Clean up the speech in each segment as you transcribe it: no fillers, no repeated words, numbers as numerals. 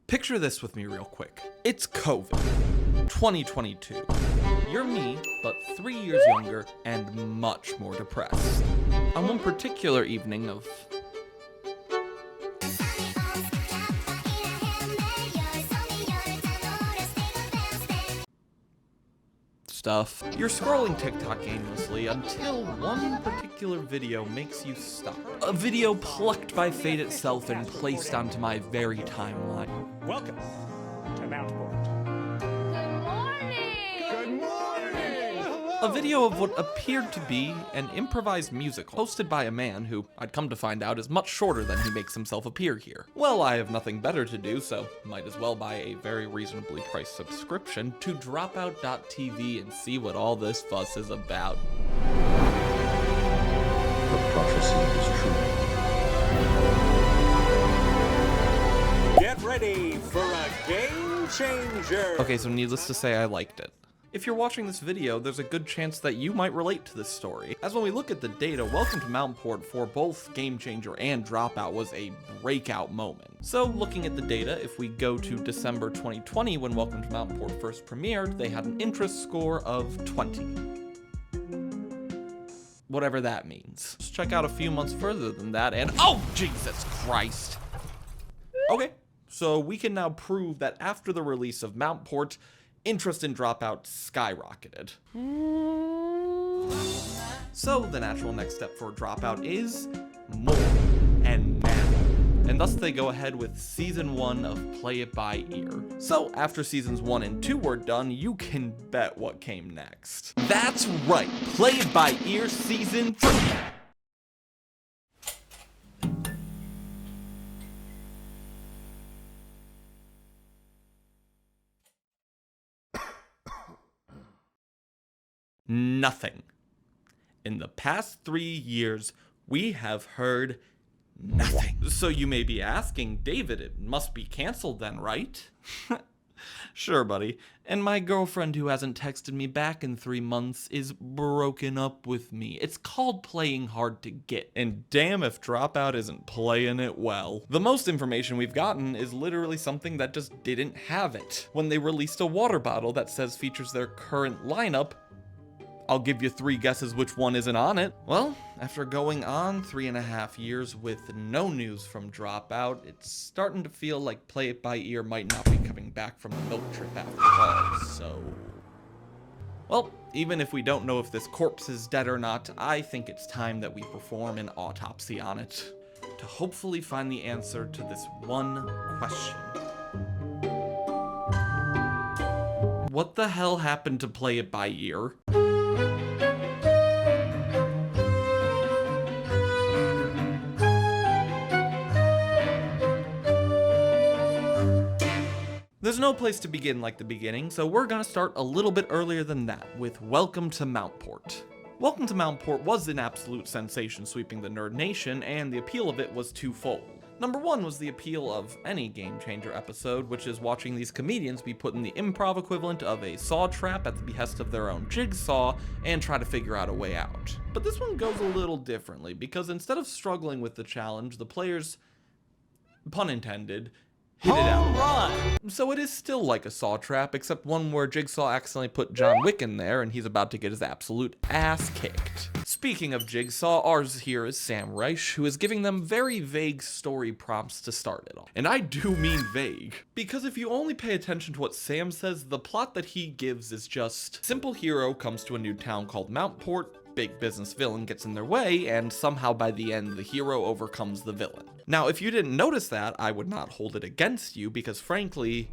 Picture this with me real quick. It's COVID, 2022. You're me, but 3 years younger and much more depressed. On one particular evening of stuff, you're scrolling TikTok aimlessly until one particular video makes you stop. A video plucked by fate itself and placed onto my very timeline. Welcome to Mountport. Good morning! Good morning! A video of what appeared to be an improvised musical, hosted by a man who, I'd come to find out, is much shorter than he makes himself appear here. Well, I have nothing better to do, so might as well buy a very reasonably priced subscription to Dropout.tv and see what all this fuss is about. The prophecy is true. Get ready for a game changer! Okay, so needless to say, I liked it. If you're watching this video, there's a good chance that you might relate to this story, as when we look at the data, Welcome to Mountport for both Game Changer and Dropout was a breakout moment. So looking at the data, if we go to December 2020 when Welcome to Mountport first premiered, they had an interest score of 20. Whatever that means. Let's check out a few months further than that and oh, Jesus Christ! Okay, so we can now prove that after the release of Mountport, interest in Dropout skyrocketed. So the natural next step for Dropout is more and now. And thus they go ahead with season 1 of Play It By Ear. So after seasons 1 and 2 were done, you can bet what came next. That's right, Play It By Ear season 3. Nothing. In the past 3 years, we have heard nothing. So you may be asking, David, it must be canceled then, right? Sure, buddy. And my girlfriend who hasn't texted me back in 3 months is broken up with me. It's called playing hard to get. And damn if Dropout isn't playing it well. The most information we've gotten is literally something that just didn't have it. When they released a water bottle that says features their current lineup, I'll give you 3 guesses which one isn't on it. Well, after going on 3.5 years with no news from Dropout, it's starting to feel like Play It By Ear might not be coming back from the milk trip after all, so... Well, even if we don't know if this corpse is dead or not, I think it's time that we perform an autopsy on it, to hopefully find the answer to this one question. What the hell happened to Play It By Ear? There's no place to begin like the beginning, so we're gonna start a little bit earlier than that, with Welcome to Mountport. Welcome to Mountport was an absolute sensation sweeping the nerd nation, and the appeal of it was twofold. Number 1 was the appeal of any Game Changer episode, which is watching these comedians be put in the improv equivalent of a saw trap at the behest of their own jigsaw and try to figure out a way out. But this one goes a little differently, because instead of struggling with the challenge, the players, pun intended, hit it out. Run! So it is still like a saw trap, except one where Jigsaw accidentally put John Wick in there and he's about to get his absolute ass kicked. Speaking of Jigsaw, ours here is Sam Reich, who is giving them very vague story prompts to start it all. And I do mean vague, because if you only pay attention to what Sam says, the plot that he gives is just, simple hero comes to a new town called Mountport, big business villain gets in their way, and somehow by the end, the hero overcomes the villain. Now, if you didn't notice that, I would not hold it against you, because frankly,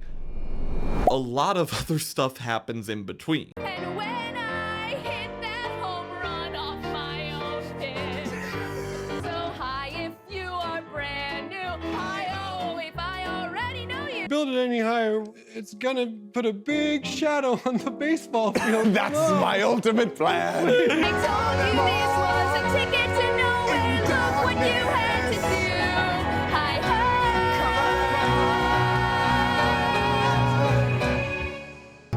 a lot of other stuff happens in between. And when I hit that home run off my own pitch, so high if you are brand new, high-oh if I already know you. Build it any higher, it's gonna put a big shadow on the baseball field. That's my ultimate plan! I told you this was a ticket to nowhere, look what you had to do. Hi-ho.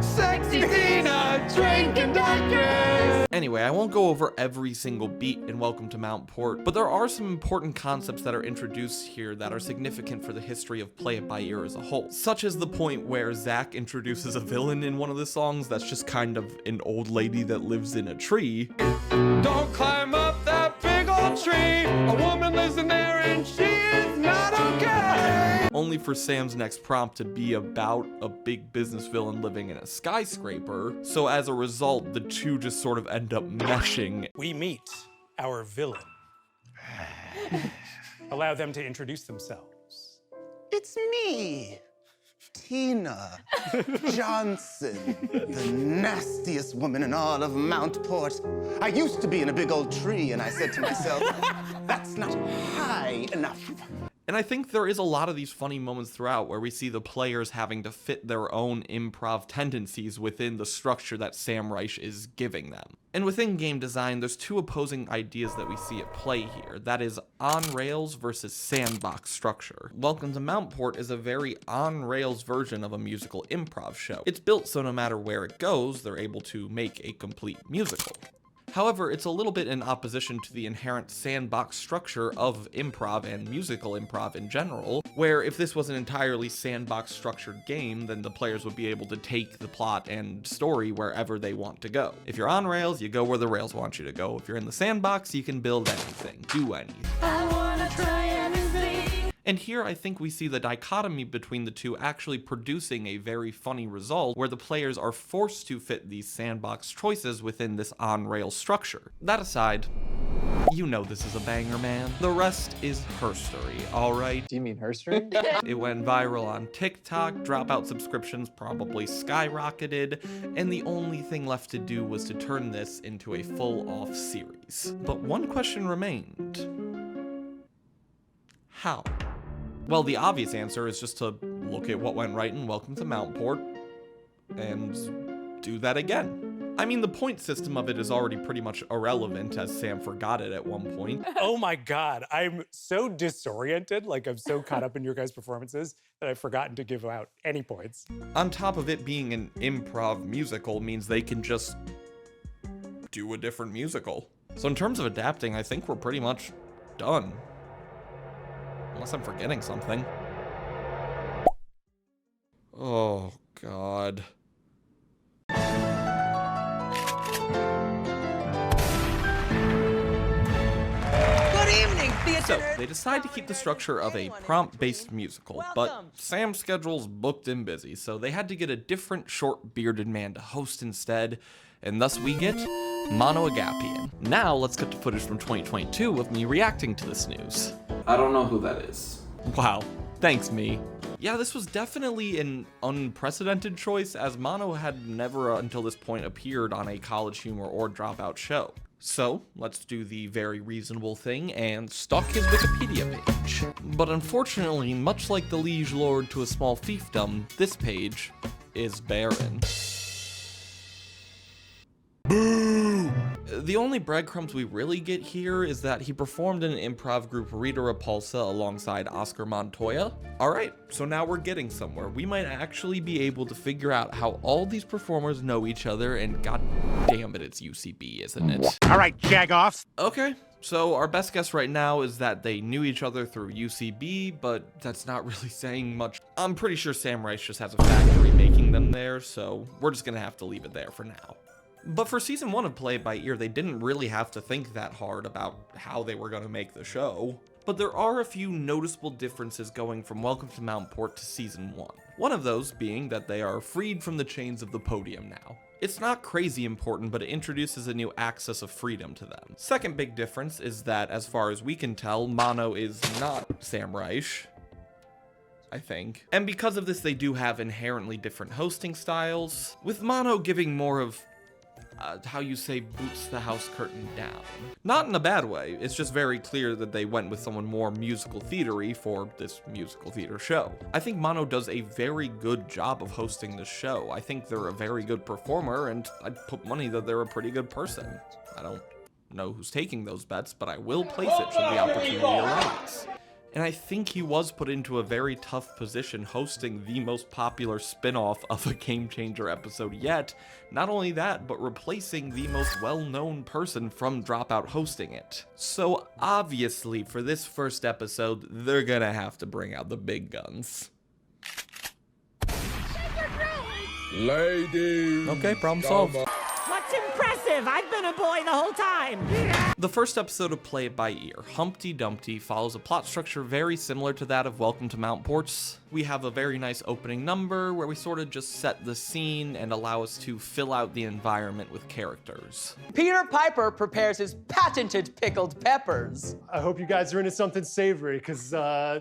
Sexy Tina, drinking Dr. Anyway, I won't go over every single beat in Welcome to Mountport, but there are some important concepts that are introduced here that are significant for the history of Play It By Ear as a whole, such as the point where Zach introduces a villain in one of the songs that's just kind of an old lady that lives in a tree. Don't climb up that big old tree. A woman lives in there and she is not okay. Only for Sam's next prompt to be about a big business villain living in a skyscraper. So as a result, the two just sort of end up meshing. We meet our villain. Allow them to introduce themselves. It's me, Tina Johnson, the nastiest woman in all of Mountport. I used to be in a big old tree, and I said to myself, that's not high enough. And I think there is a lot of these funny moments throughout where we see the players having to fit their own improv tendencies within the structure that Sam Reich is giving them. And within game design, there's two opposing ideas that we see at play here. That is on-rails versus sandbox structure. Welcome to Mountport is a very on-rails version of a musical improv show. It's built so no matter where it goes, they're able to make a complete musical. However, it's a little bit in opposition to the inherent sandbox structure of improv and musical improv in general, where if this was an entirely sandbox structured game, then the players would be able to take the plot and story wherever they want to go. If you're on rails, you go where the rails want you to go. If you're in the sandbox, you can build anything, do anything. I wanna try everything. And here I think we see the dichotomy between the two actually producing a very funny result where the players are forced to fit these sandbox choices within this on-rail structure. That aside, you know this is a banger, man. The rest is herstory, alright? Do you mean herstory? It went viral on TikTok, Dropout subscriptions probably skyrocketed, and the only thing left to do was to turn this into a full-off series. But one question remained. How? Well, the obvious answer is just to look at what went right in Welcome to Mountport and do that again. I mean, the point system of it is already pretty much irrelevant, as Sam forgot it at one point. Oh my God, I'm so disoriented. Like, I'm so caught up in your guys' performances that I've forgotten to give out any points. On top of it being an improv musical means they can just do a different musical. So in terms of adapting, I think we're pretty much done. Unless I'm forgetting something. Oh, God. Good evening, theater. So, they decide to keep the structure of a prompt-based musical, but Sam's schedule's booked and busy, so they had to get a different short-bearded man to host instead, and thus we get Mono Agapian. Now, let's cut to footage from 2022 of me reacting to this news. I don't know who that is. Wow, thanks, me. Yeah, this was definitely an unprecedented choice, as Mono had never until this point appeared on a College Humor or Dropout show. So, let's do the very reasonable thing and stalk his Wikipedia page. But unfortunately, much like the liege lord to a small fiefdom, this page is barren. Boo! The only breadcrumbs we really get here is that he performed in an improv group Rita Repulsa alongside Oscar Montoya. Alright, so now we're getting somewhere. We might actually be able to figure out how all these performers know each other, and god damn it, it's UCB, isn't it? All right, jagoffs. Okay, so our best guess right now is that they knew each other through UCB, but that's not really saying much. I'm pretty sure Sam Reich just has a factory making them there, so we're just gonna have to leave it there for now. But for season 1 of Play It By Ear, they didn't really have to think that hard about how they were going to make the show. But there are a few noticeable differences going from Welcome to Mountport to season 1. One of those being that they are freed from the chains of the podium now. It's not crazy important, but it introduces a new access of freedom to them. Second big difference is that, as far as we can tell, Mono is not Sam Reich, I think. And because of this, they do have inherently different hosting styles, with Mono giving more of how you say boots the house curtain down. Not in a bad way, it's just very clear that they went with someone more musical theater-y for this musical theater show. I think Mono does a very good job of hosting the show. I think they're a very good performer, and I'd put money that they're a pretty good person. I don't know who's taking those bets, but I will place it should the opportunity arise. And I think he was put into a very tough position hosting the most popular spin-off of a Game Changer episode yet. Not only that, but replacing the most well-known person from Dropout hosting it. So obviously, for this first episode, they're gonna have to bring out the big guns. Ladies. Okay, problem solved. What's impressive? I've been a boy the whole time. The first episode of Play It By Ear, Humpty Dumpty, follows a plot structure very similar to that of Welcome to Mountport. We have a very nice opening number where we sort of just set the scene and allow us to fill out the environment with characters. Peter Piper prepares his patented pickled peppers. I hope you guys are into something savory, because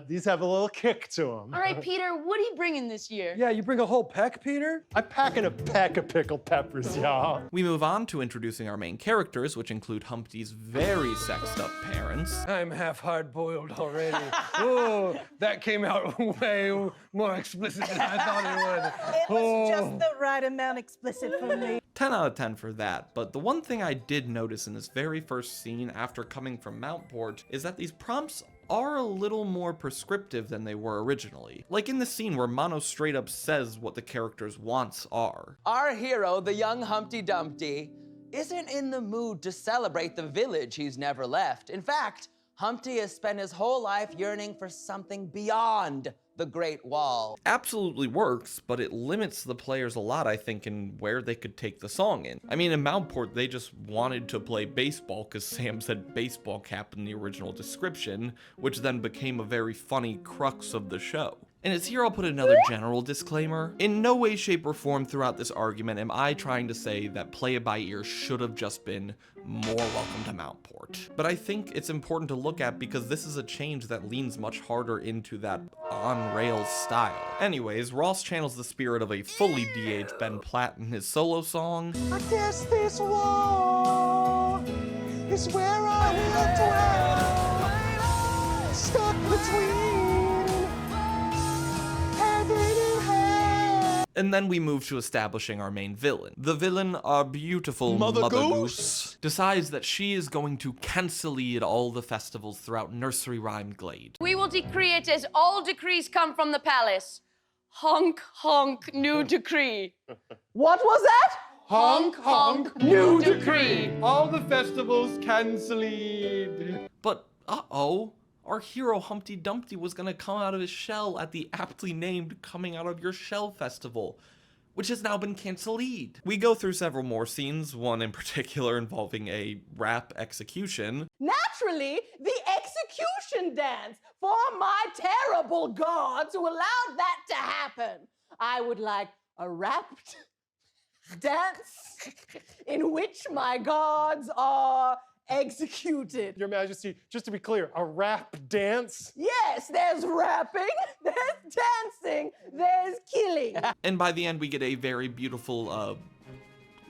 these have a little kick to them. All right, Peter, what are you bringing this year? Yeah, you bring a whole peck, Peter? I'm packing a peck of pickled peppers, y'all. We move on to introducing our main characters, which include Humpty's very sexed up parents, I'm half hard-boiled already. Oh, that came out way more explicit than I thought it would. It was just the right amount explicit for me. 10 out of 10 for that, but the one thing I did notice in this very first scene after coming from Mountport is that these prompts are a little more prescriptive than they were originally. Like in the scene where Mono straight up says what the character's wants are. Our hero, the young Humpty Dumpty, isn't in the mood to celebrate the village he's never left. In fact, Humpty has spent his whole life yearning for something beyond the Great Wall. Absolutely works, but it limits the players a lot, I think, in where they could take the song in. I mean, in Mountport, they just wanted to play baseball because Sam said baseball cap in the original description, which then became a very funny crux of the show. And it's here I'll put another general disclaimer. In no way, shape, or form throughout this argument am I trying to say that Play It By Ear should have just been more Welcome to Mountport. But I think it's important to look at because this is a change that leans much harder into that on-rails style. Anyways, Ross channels the spirit of a fully de-aged Ben Platt in his solo song. I guess this wall is where I will dwell, stuck between heaven and hell. And then we move to establishing our main villain. The villain, our beautiful Mother Goose, decides that she is going to cancel all the festivals throughout Nursery Rhyme Glade. We will decree it as all decrees come from the palace. Honk, honk, new decree. What was that? Honk, honk, new decree. All the festivals cancelled. But, uh-oh, our hero Humpty Dumpty was gonna come out of his shell at the aptly named Coming Out of Your Shell festival, which has now been cancelled. We go through several more scenes, one in particular involving a rap execution. Naturally, the execution dance for my terrible gods who allowed that to happen. I would like a rapt dance in which my gods are executed. Your Majesty, just to be clear, a rap dance? Yes, there's rapping, there's dancing, there's killing. And by the end, we get a very beautiful,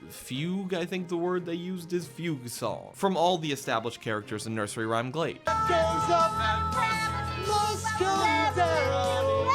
fugue, I think the word they used is fugue song, from all the established characters in Nursery Rhyme Glade. Goes up, must go down,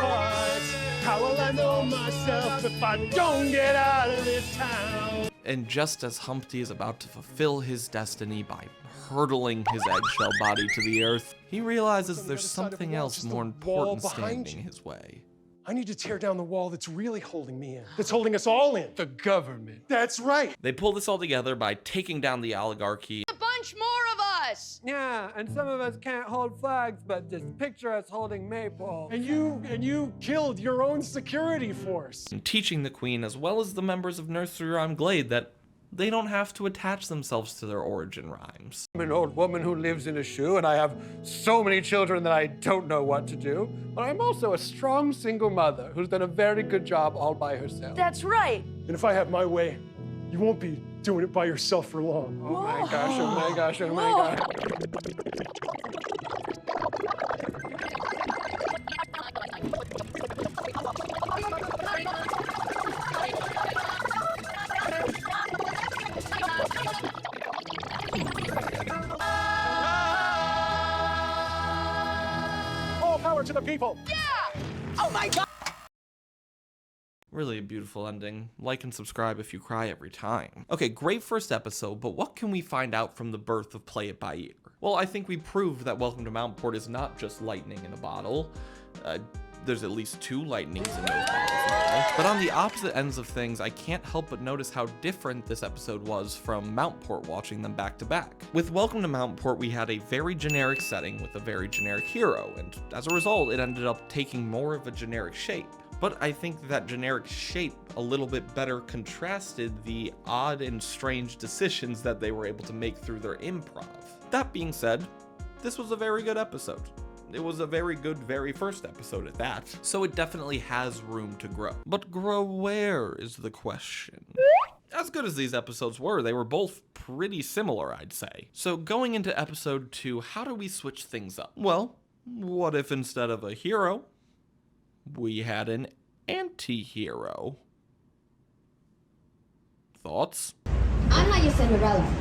but how will I know myself if I don't get out of this town? And just as Humpty is about to fulfill his destiny by hurtling his eggshell body to the earth, he realizes there's something else more important standing in his way. I need to tear down the wall that's really holding me in, that's holding us all in. The government. That's right. They pull this all together by taking down the oligarchy, A bunch more of us. Yeah, and some of us can't hold flags, but just picture us holding maypole. And you killed your own security force. and teaching the Queen as well as the members of Nursery Rhyme Glade that they don't have to attach themselves to their origin rhymes. I'm an old woman who lives in a shoe, and I have so many children that I don't know what to do. But I'm also a strong single mother who's done a very good job all by herself. That's right. And if I have my way, you won't be doing it by yourself for long. Oh my gosh, oh my gosh, oh my gosh. All power to the people. Oh my God! Really a beautiful ending. Like and subscribe if you cry every time. Okay, great first episode, but what can we find out from the birth of Play It By Ear? Well, I think we proved that Welcome to Mountport is not just lightning in a bottle. There's at least 2 lightnings in those bottles now. But on the opposite ends of things, I can't help but notice how different this episode was from Mountport watching them back to back. With Welcome to Mountport, we had a very generic setting with a very generic hero, and as a result, it ended up taking more of a generic shape. But I think that generic shape a little bit better contrasted the odd and strange decisions that they were able to make through their improv. That being said, this was a very good episode. It was a very good very first episode at that, so it definitely has room to grow. But grow where is the question? As good as these episodes were, they were both pretty similar, I'd say. So going into episode 2, how do we switch things up? Well, what if instead of a hero, we had an anti-hero? Thoughts? I'm not your Cinderella.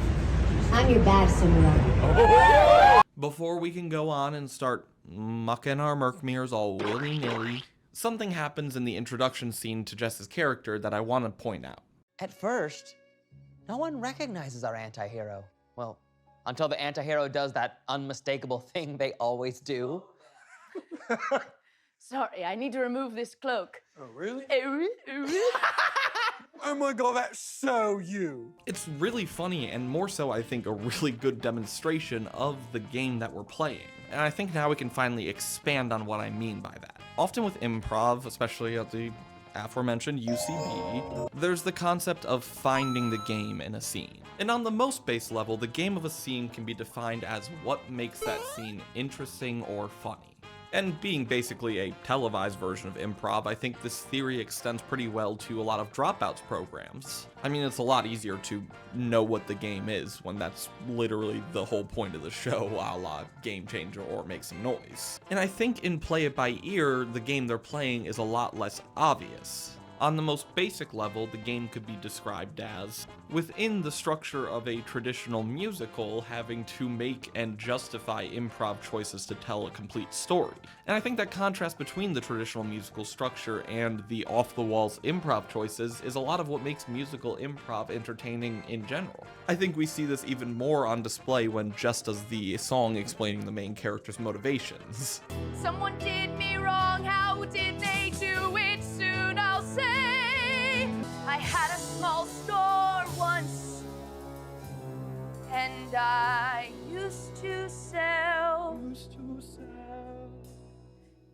I'm your bad Cinderella. Before we can go on and start mucking our Merkmires all willy-nilly, something happens in the introduction scene to Jess's character that I want to point out. At first, no one recognizes our anti-hero. Well, until the anti-hero does that unmistakable thing they always do. Sorry, I need to remove this cloak. Oh, really? Oh, Oh my god, that's so you. It's really funny, and more so, I think, a really good demonstration of the game that we're playing. And I think now we can finally expand on what I mean by that. Often with improv, especially at the aforementioned UCB, there's the concept of finding the game in a scene. And on the most base level, the game of a scene can be defined as what makes that scene interesting or funny. And being basically a televised version of improv, I think this theory extends pretty well to a lot of Dropout's programs. I mean, it's a lot easier to know what the game is when that's literally the whole point of the show, a la Game Changer or Make Some Noise. And I think in Play It By Ear, the game they're playing is a lot less obvious. On the most basic level, the game could be described as, within the structure of a traditional musical, having to make and justify improv choices to tell a complete story. And I think that contrast between the traditional musical structure and the off-the-walls improv choices is a lot of what makes musical improv entertaining in general. I think we see this even more on display when Jess does the song explaining the main character's motivations. someone did me wrong, how did they do it? Soon I'll say. I had a small store once, and I used to sell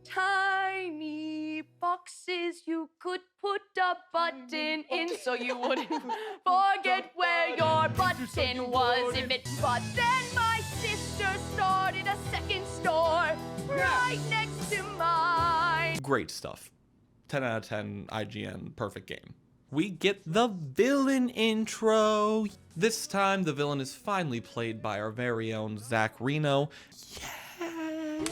tiny boxes you could put a button in so you wouldn't forget where your button was. But then my sister started a second store right next to mine. Great stuff. 10 out of 10 IGN, perfect game. We get the villain intro. This time, the villain is finally played by our very own Zach Reino. I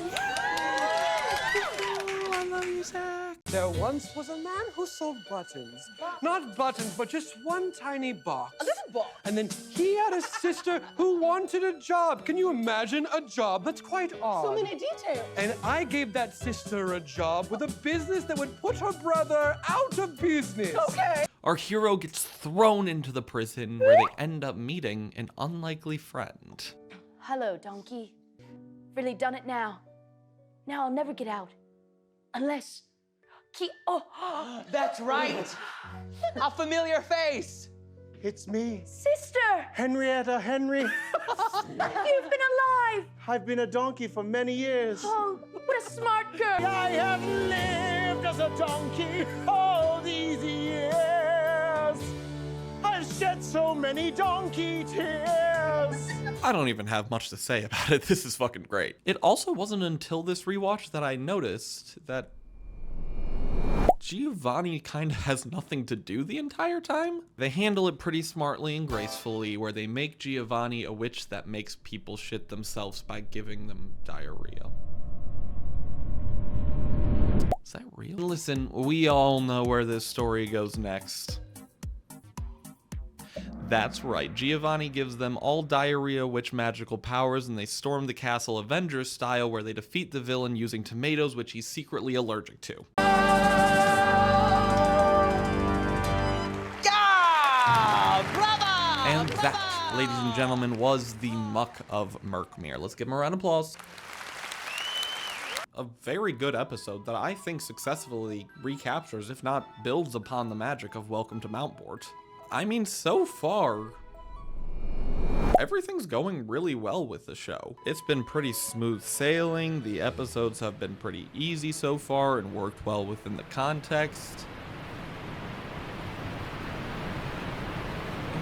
love you, Zach. There once was a man who sold buttons. Not buttons, but just one tiny box. A little box. And then he had a sister who wanted a job. Can you imagine a job? That's quite odd. So many details. And I gave that sister a job with a business that would put her brother out of business. Okay. Our hero gets thrown into the prison where they end up meeting an unlikely friend. Hello, donkey. Really done it now. Now I'll never get out. Unless... That's right! A familiar face! It's me, Sister! Henrietta Henry. You've been alive! I've been a donkey for many years. Oh, what a smart girl! I have lived as a donkey all these years. I've shed so many donkey tears. I don't even have much to say about it. This is fucking great. It also wasn't until this rewatch that I noticed that Giovanni kind of has nothing to do the entire time. They handle it pretty smartly and gracefully, where they make Giovanni a witch that makes people shit themselves by giving them diarrhea. Is that real? Listen, we all know where this story goes next. That's right, Giovanni gives them all diarrhea witch magical powers, and they storm the castle Avengers style, where they defeat the villain using tomatoes, which he's secretly allergic to. that, ladies and gentlemen, was the Muck of Merkmere. Let's give him a round of applause. A very good episode that I think successfully recaptures, if not builds upon the magic of Welcome to Mountport. I mean, so far, everything's going really well with the show. It's been pretty smooth sailing, the episodes have been pretty easy so far and worked well within the context.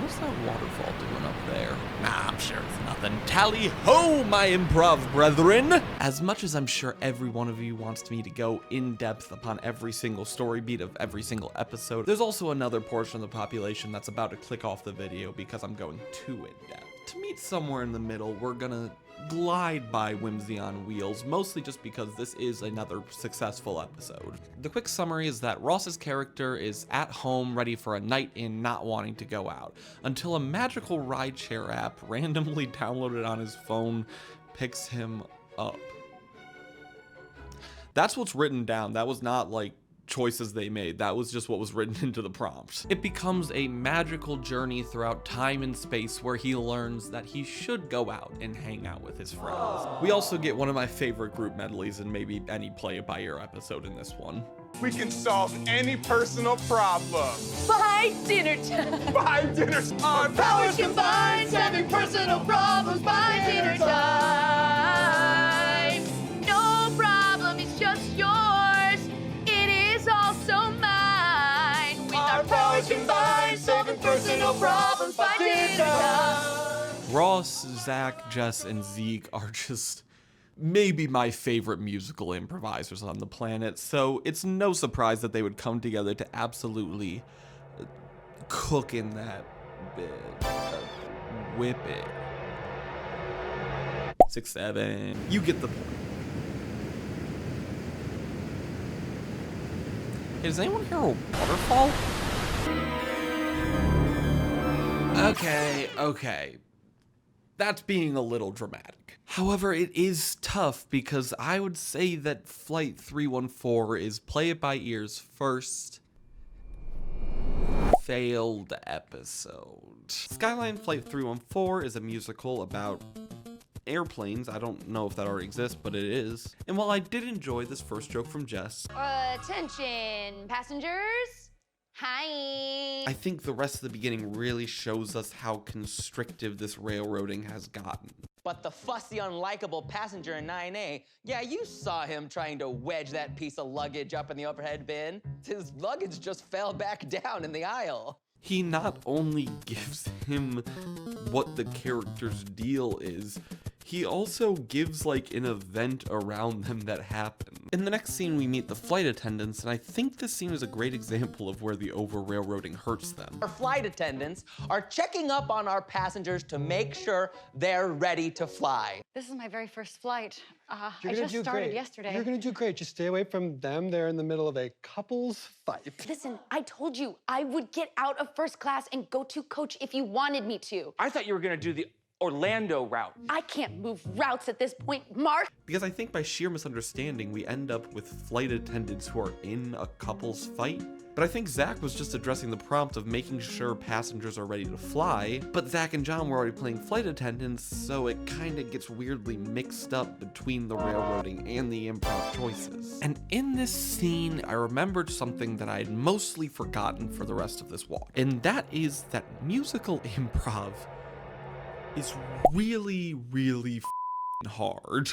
What's that waterfall doing up there? Nah, I'm sure it's nothing. Tally ho, my improv brethren! As much as I'm sure every one of you wants me to go in depth upon every single story beat of every single episode, there's also another portion of the population that's about to click off the video because I'm going too in depth. To meet somewhere in the middle, we're gonna glide by Whimsy on Wheels, mostly just because this is another successful episode. The quick summary is that Ross's character is at home ready for a night in, not wanting to go out, until a magical rideshare app randomly downloaded on his phone picks him up. That's what's written down. That was not like choices they made. That was just what was written into the prompt. It becomes a magical journey throughout time and space where he learns that he should go out and hang out with his friends. We also get one of my favorite group medleys and maybe any play it by ear episode in this one. We can solve any personal problem. By dinner time. By dinner time. Our powers combined, solving personal problems by dinner time. No problem, it's just yours. It is also mine. With our powers combined, solving personal problems by dinner time. Ross, Zach, Jess, and Zeke are just maybe my favorite musical improvisers on the planet, so it's no surprise that they would come together to absolutely cook in that bit. Whip it. 6, 7. You get the point. Hey, does anyone hear a waterfall? Okay. That's being a little dramatic. However, it is tough because I would say that Flight 314 is Play It By Ear's first failed episode. Skyline Flight 314 is a musical about airplanes. I don't know if that already exists, but it is. And while I did enjoy this first joke from Jess, Attention, passengers. Hi. I think the rest of the beginning really shows us how constrictive this railroading has gotten. But the fussy, unlikable passenger in 9A, yeah, you saw him trying to wedge that piece of luggage up in the overhead bin. His luggage just fell back down in the aisle. He not only gives him what the character's deal is, he also gives like an event around them that happened. In the next scene, we meet the flight attendants, and I think this scene is a great example of where the over-railroading hurts them. Our flight attendants are checking up on our passengers to make sure they're ready to fly. This is my very first flight. I You're gonna just do started great. yesterday. You're gonna do great. Just stay away from them. They're in the middle of a couple's fight. Listen, I told you I would get out of first class and go to coach if you wanted me to. I thought you were gonna do the Orlando route. I can't move routes at this point, Mark. Because I think by sheer misunderstanding, we end up with flight attendants who are in a couple's fight. But I think Zach was just addressing the prompt of making sure passengers are ready to fly, but Zach and John were already playing flight attendants, so it kind of gets weirdly mixed up between the railroading and the improv choices. And in this scene, I remembered something that I had mostly forgotten for the rest of this walk, and that is that musical improv is really, really hard.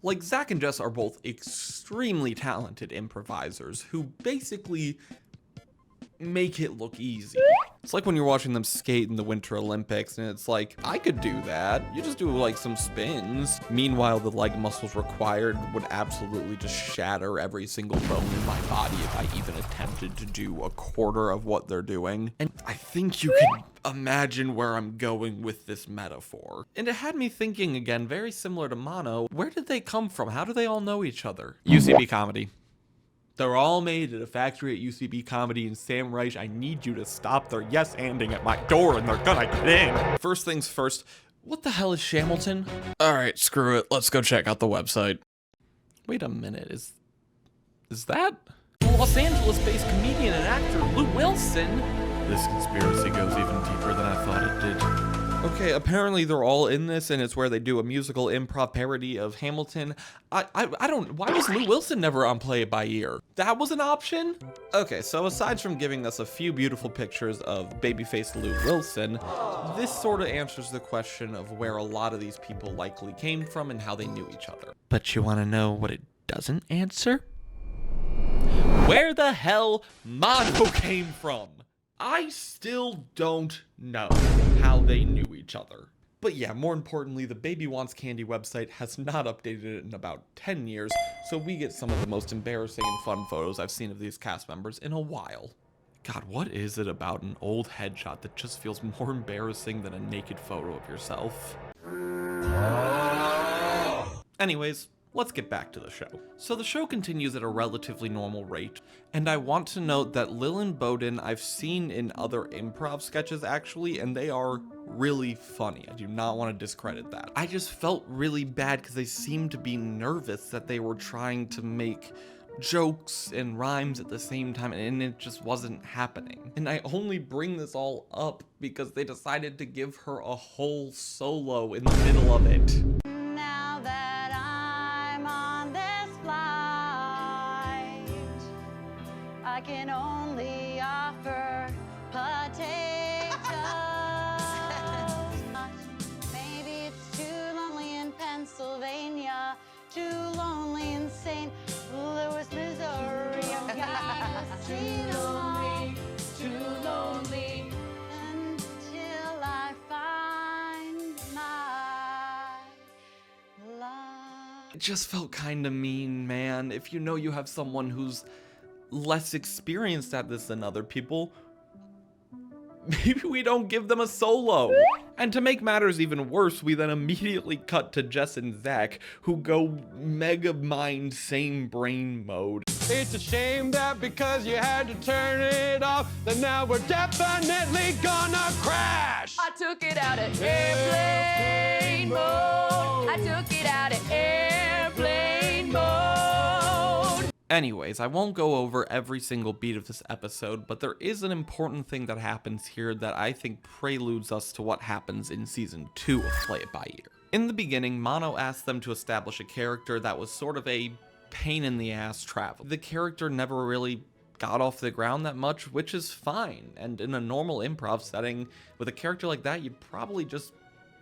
Like, Zach and Jess are both extremely talented improvisers who basically make it look easy. It's like when you're watching them skate in the Winter Olympics and it's like, I could do that. You just do like some spins. Meanwhile, the leg muscles required would absolutely just shatter every single bone in my body if I even attempted to do a quarter of what they're doing. And I think you can imagine where I'm going with this metaphor. And it had me thinking again, very similar to Mono, where did they come from? How do they all know each other? UCB comedy. They're all made at a factory at UCB Comedy, and Sam Reich, I need you to stop their yes-anding at my door and they're gonna get in. First things first, what the hell is Shamilton? All right, screw it. Let's go check out the website. Wait a minute, is that Los Angeles-based comedian and actor Lou Wilson? This conspiracy goes even deeper than I thought it did. Okay, apparently they're all in this, and it's where they do a musical improv parody of Hamilton. I don't, why was Lou Wilson never on Play It By Ear? That was an option? Okay, so aside from giving us a few beautiful pictures of babyface Lou Wilson, this sort of answers the question of where a lot of these people likely came from and how they knew each other. But you wanna know what it doesn't answer? Where the hell Mono came from? I still don't know how they knew each other. But yeah, more importantly, the Baby Wants Candy website has not updated it in about 10 years, so we get some of the most embarrassing and fun photos I've seen of these cast members in a while. God, what is it about an old headshot that just feels more embarrassing than a naked photo of yourself? Anyways, let's get back to the show. So the show continues at a relatively normal rate, and I want to note that Lil and Bowden I've seen in other improv sketches actually, and they are really funny. I do not want to discredit that. I just felt really bad because they seemed to be nervous that they were trying to make jokes and rhymes at the same time, and it just wasn't happening. And I only bring this all up because they decided to give her a whole solo in the middle of it. Now that I'm on this flight, I can only offer potatoes. Maybe it's too lonely in Pennsylvania, too lonely in St. Louis, Missouri. I'm too lonely until I find my love. It just felt kind of mean, man. If you know you have someone who's less experienced at this than other people, maybe we don't give them a solo. And to make matters even worse, we then immediately cut to Jess and Zach, who go mega mind same brain mode. It's a shame that because you had to turn it off, that now we're definitely gonna crash. I took it out of airplane mode. I took it out of airplane mode. Anyways, I won't go over every single beat of this episode, but there is an important thing that happens here that I think preludes us to what happens in season 2 of Play It By Ear. In the beginning, Mono asked them to establish a character that was sort of a pain in the ass travel. The character never really got off the ground that much, which is fine. And in a normal improv setting, with a character like that, you'd probably just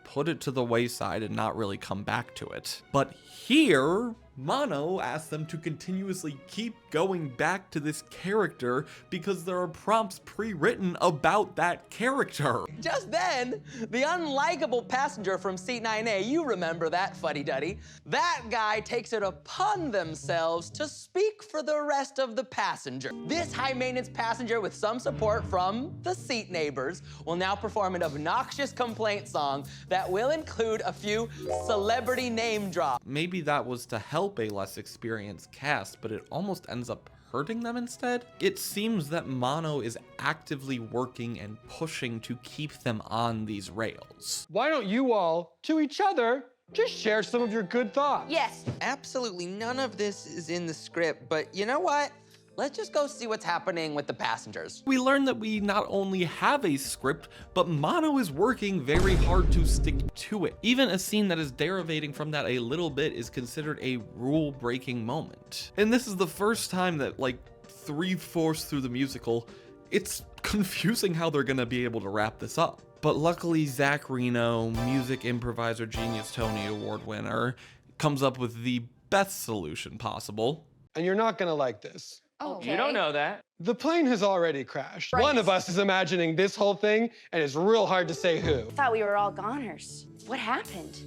put it to the wayside and not really come back to it. But here, Mono asked them to continuously keep going back to this character because there are prompts pre-written about that character. Just then, the unlikable passenger from seat 9A, you remember that fuddy-duddy, that guy takes it upon themselves to speak for the rest of the passenger. This high-maintenance passenger with some support from the seat neighbors will now perform an obnoxious complaint song that will include a few celebrity name drops. Maybe that was to help a less experienced cast, but it almost ends up hurting them instead. It seems that Mono is actively working and pushing to keep them on these rails. Why don't you all, to each other, just share some of your good thoughts? Yes. Absolutely none of this is in the script, but you know what? Let's just go see what's happening with the passengers. We learn that we not only have a script, but Mono is working very hard to stick to it. Even a scene that is derivating from that a little bit is considered a rule-breaking moment. And this is the first time that, like, 3/4 through the musical, it's confusing how they're gonna be able to wrap this up. But luckily, Zach Reino, music improviser genius Tony Award winner, comes up with the best solution possible. And you're not gonna like this. Okay. You don't know that. The plane has already crashed. Right. One of us is imagining this whole thing, and it's real hard to say who. Thought we were all goners. What happened?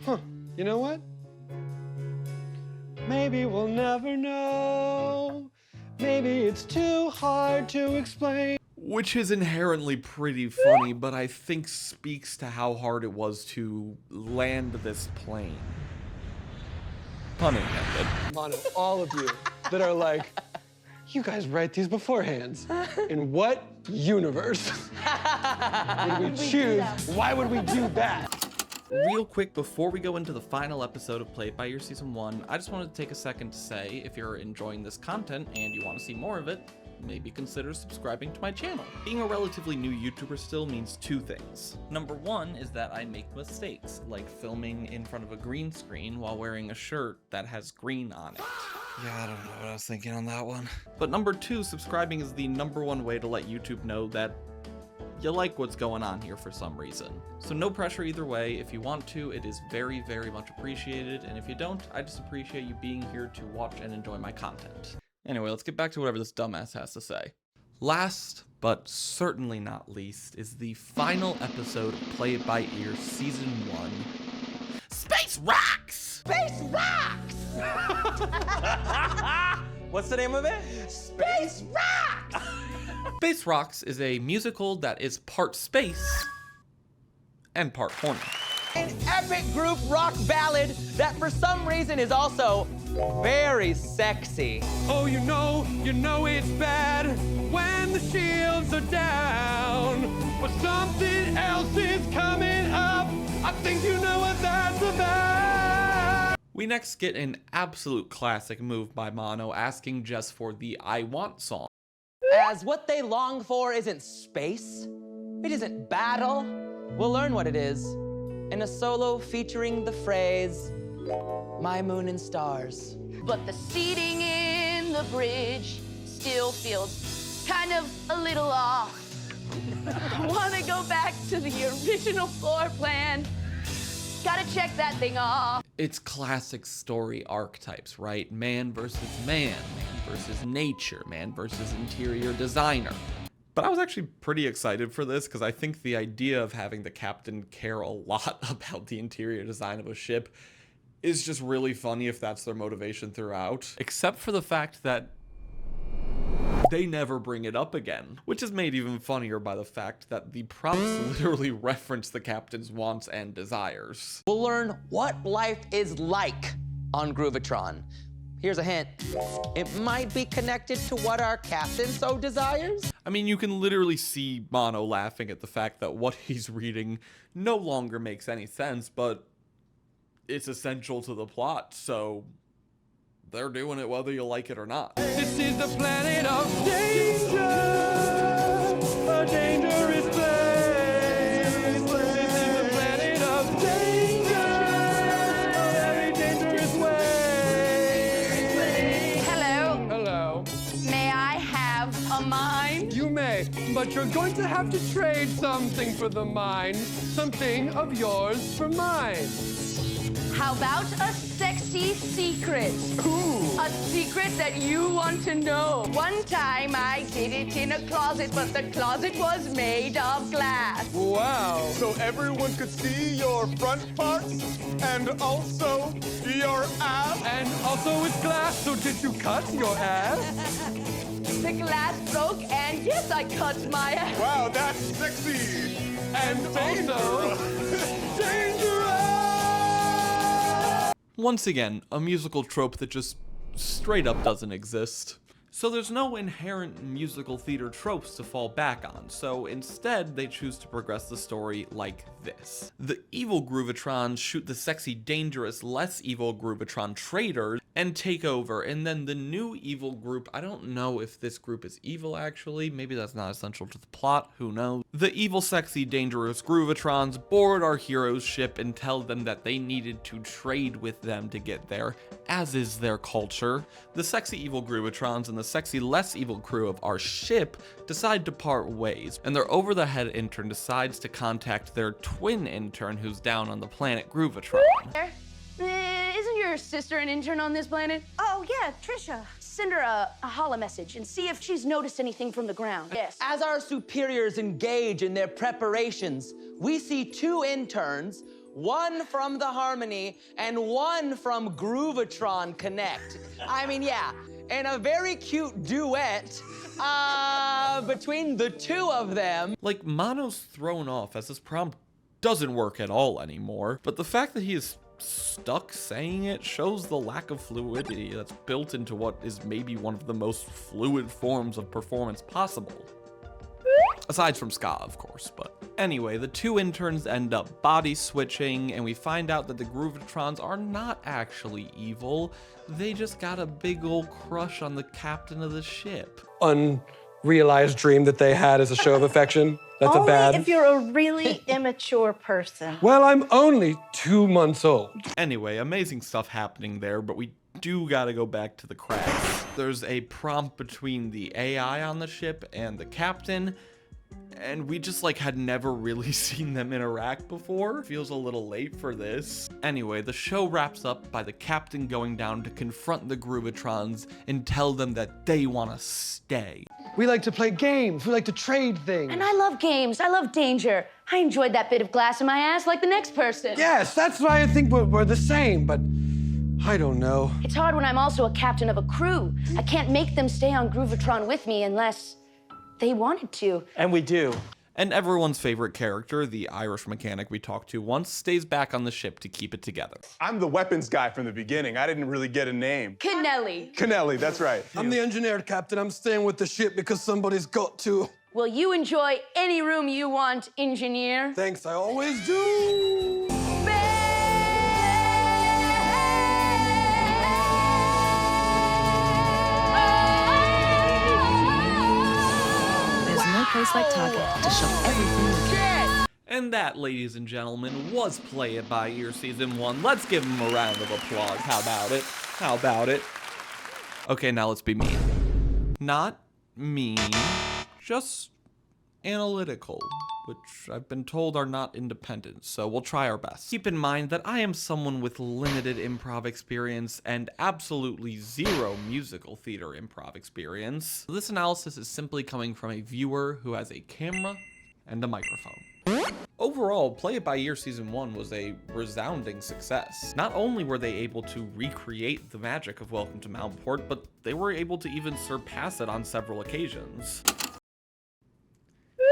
Huh, you know what? Maybe we'll never know. Maybe it's too hard to explain. Which is inherently pretty funny, but I think speaks to how hard it was to land this plane. Pun intended. Mono, all of you that are like, you guys write these beforehand. In what universe would we choose? Why would we do that? Real quick, before we go into the final episode of Play It By Ear Season 1, I just wanted to take a second to say, if you're enjoying this content and you want to see more of it, maybe consider subscribing to my channel. Being a relatively new YouTuber still means two things. Number one is that I make mistakes, like filming in front of a green screen while wearing a shirt that has green on it. Yeah, I don't know what I was thinking on that one. But number two, subscribing is the number one way to let YouTube know that you like what's going on here for some reason. So no pressure either way. If you want to, it is very, very much appreciated. And if you don't, I just appreciate you being here to watch and enjoy my content. Anyway, let's get back to whatever this dumbass has to say. Last, but certainly not least, is the final episode of Play It By Ear Season 1. Space Rocks! Space Rocks! What's the name of it? Space Rocks! Space Rocks is a musical that is part space and part horny. An epic group rock ballad that for some reason is also very sexy. Oh, you know it's bad when the shields are down, but something else is coming up. I think you know what that's about. We next get an absolute classic move by Mono asking Jess for the I Want song. As what they long for isn't space, it isn't battle, we'll learn what it is in a solo featuring the phrase, My Moon and Stars. But the seating in the bridge still feels kind of a little off. I want to go back to the original floor plan. Gotta check that thing off. It's classic story archetypes, right? Man versus man, man versus nature, man versus interior designer. But I was actually pretty excited for this because I think the idea of having the captain care a lot about the interior design of a ship is just really funny if that's their motivation throughout. Except for the fact that they never bring it up again, which is made even funnier by the fact that the prompts literally reference the captain's wants and desires. We'll learn what life is like on Groovatron. Here's a hint. It might be connected to what our captain so desires. I mean, you can literally see Mono laughing at the fact that what he's reading no longer makes any sense, but it's essential to the plot, so they're doing it whether you like it or not. This is the planet of danger, a dangerous place. This is the planet of danger, a very dangerous way. Hello. Hello. May I have a mind? You may, but you're going to have to trade something for the mine. Something of yours for mine. How about a sexy secret? Ooh. A secret that you want to know. One time I did it in a closet, but the closet was made of glass. Wow. So everyone could see your front parts and also your ass. And also it's glass, so did you cut your ass? The glass broke, and yes, I cut my ass. Wow, that's sexy. And also dangerous. Once again, a musical trope that just straight up doesn't exist. So there's no inherent musical theater tropes to fall back on, so instead they choose to progress the story like this. The evil Groovatrons shoot the sexy, dangerous, less evil Groovatron traitors and take over, and then the new evil group, I don't know if this group is evil actually, maybe that's not essential to the plot, who knows. The evil, sexy, dangerous Groovatrons board our hero's ship and tell them that they needed to trade with them to get there, as is their culture. The sexy evil Groovatrons and the sexy less evil crew of our ship decide to part ways, and their over-the-head intern decides to contact their twin intern who's down on the planet Groovatron. Isn't your sister an intern on this planet? Oh, yeah, Trisha. Send her a holo message and see if she's noticed anything from the ground. Yes. As our superiors engage in their preparations, we see two interns, one from the Harmony and one from Groovatron Connect. I mean, yeah, and a very cute duet between the two of them. Like, Mono's thrown off as this prompt doesn't work at all anymore, but the fact that he is stuck saying it shows the lack of fluidity that's built into what is maybe one of the most fluid forms of performance possible. Aside from ska, of course, but Anyway, the two interns end up body switching, and we find out that the Groovatrons are not actually evil. They just got a big old crush on the captain of the ship. Unrealized dream that they had as a show of affection. That's Only a bad. if you're a really immature person. Well, I'm only 2 months old. Anyway, amazing stuff happening there, but we do gotta go back to the cracks. There's a prompt between the AI on the ship and the captain, and we just like had never really seen them interact before. Feels a little late for this. Anyway, the show wraps up by the captain going down to confront the Groovatrons and tell them that they want to stay. We like to play games. We like to trade things. And I love games. I love danger. I enjoyed that bit of glass in my ass like the next person. Yes, that's why I think we're the same, but I don't know. It's hard when I'm also a captain of a crew. I can't make them stay on Groovatron with me unless they wanted to. And we do. And everyone's favorite character, the Irish mechanic we talked to once, stays back on the ship to keep it together. I'm the weapons guy from the beginning. I didn't really get a name. Kennelly. Kennelly, that's right. I'm the engineer, Captain. I'm staying with the ship because somebody's got to. Will you enjoy any room you want, engineer? Thanks, I always do. There's no place like Target to shop everything you can. And that, ladies and gentlemen, was Play It By Ear Season 1. Let's give them a round of applause. How about it? How about it? Okay, now let's be mean. Not mean, just analytical, which I've been told are not independent, so we'll try our best. Keep in mind that I am someone with limited improv experience and absolutely zero musical theater improv experience. This analysis is simply coming from a viewer who has a camera and a microphone. Overall, Play It By Ear Season 1 was a resounding success. Not only were they able to recreate the magic of Welcome to Mountport, but they were able to even surpass it on several occasions.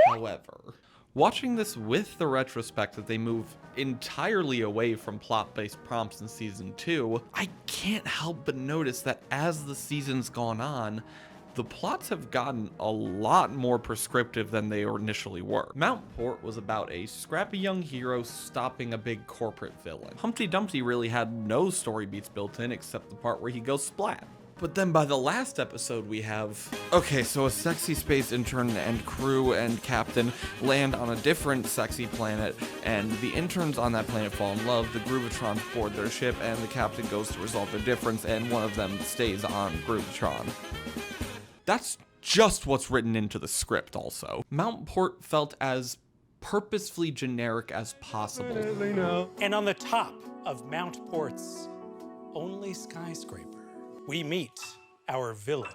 However, watching this with the retrospect that they move entirely away from plot-based prompts in Season 2, I can't help but notice that as the season's gone on, the plots have gotten a lot more prescriptive than they initially were. Mountport was about a scrappy young hero stopping a big corporate villain. Humpty Dumpty really had no story beats built in except the part where he goes splat. But then by the last episode we have... Okay, so a sexy space intern and crew and captain land on a different sexy planet, and the interns on that planet fall in love, the Groovatrons board their ship, and the captain goes to resolve their difference, and one of them stays on Groovatron. That's just what's written into the script also. Mountport felt as purposefully generic as possible. And on the top of Mountport's only skyscraper, we meet our villain.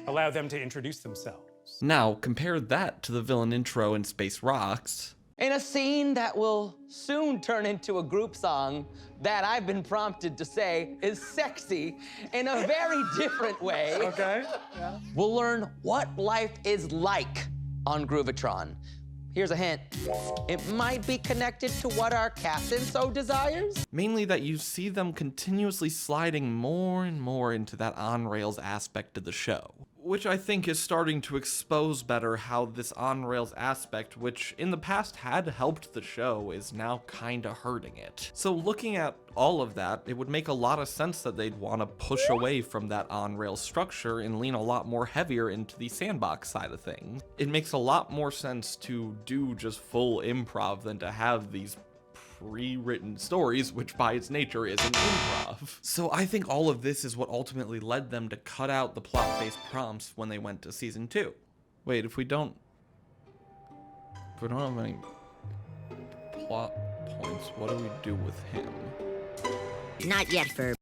Allow them to introduce themselves. Now, compare that to the villain intro in Space Rocks. In a scene that will soon turn into a group song that I've been prompted to say is sexy in a very different way. Okay. Yeah. We'll learn what life is like on Groovatron. Here's a hint. It might be connected to what our captain so desires. Mainly that you see them continuously sliding more and more into that on-rails aspect of the show. Which I think is starting to expose better how this on-rails aspect, which in the past had helped the show, is now kinda hurting it. So looking at all of that, it would make a lot of sense that they'd want to push away from that on-rails structure and lean a lot more heavier into the sandbox side of things. It makes a lot more sense to do just full improv than to have these pre-written stories, which by its nature is an improv. So I think all of this is what ultimately led them to cut out the plot-based prompts when they went to Season 2. Wait, if we don't have any plot points, what do we do with him? Not yet, Ferb.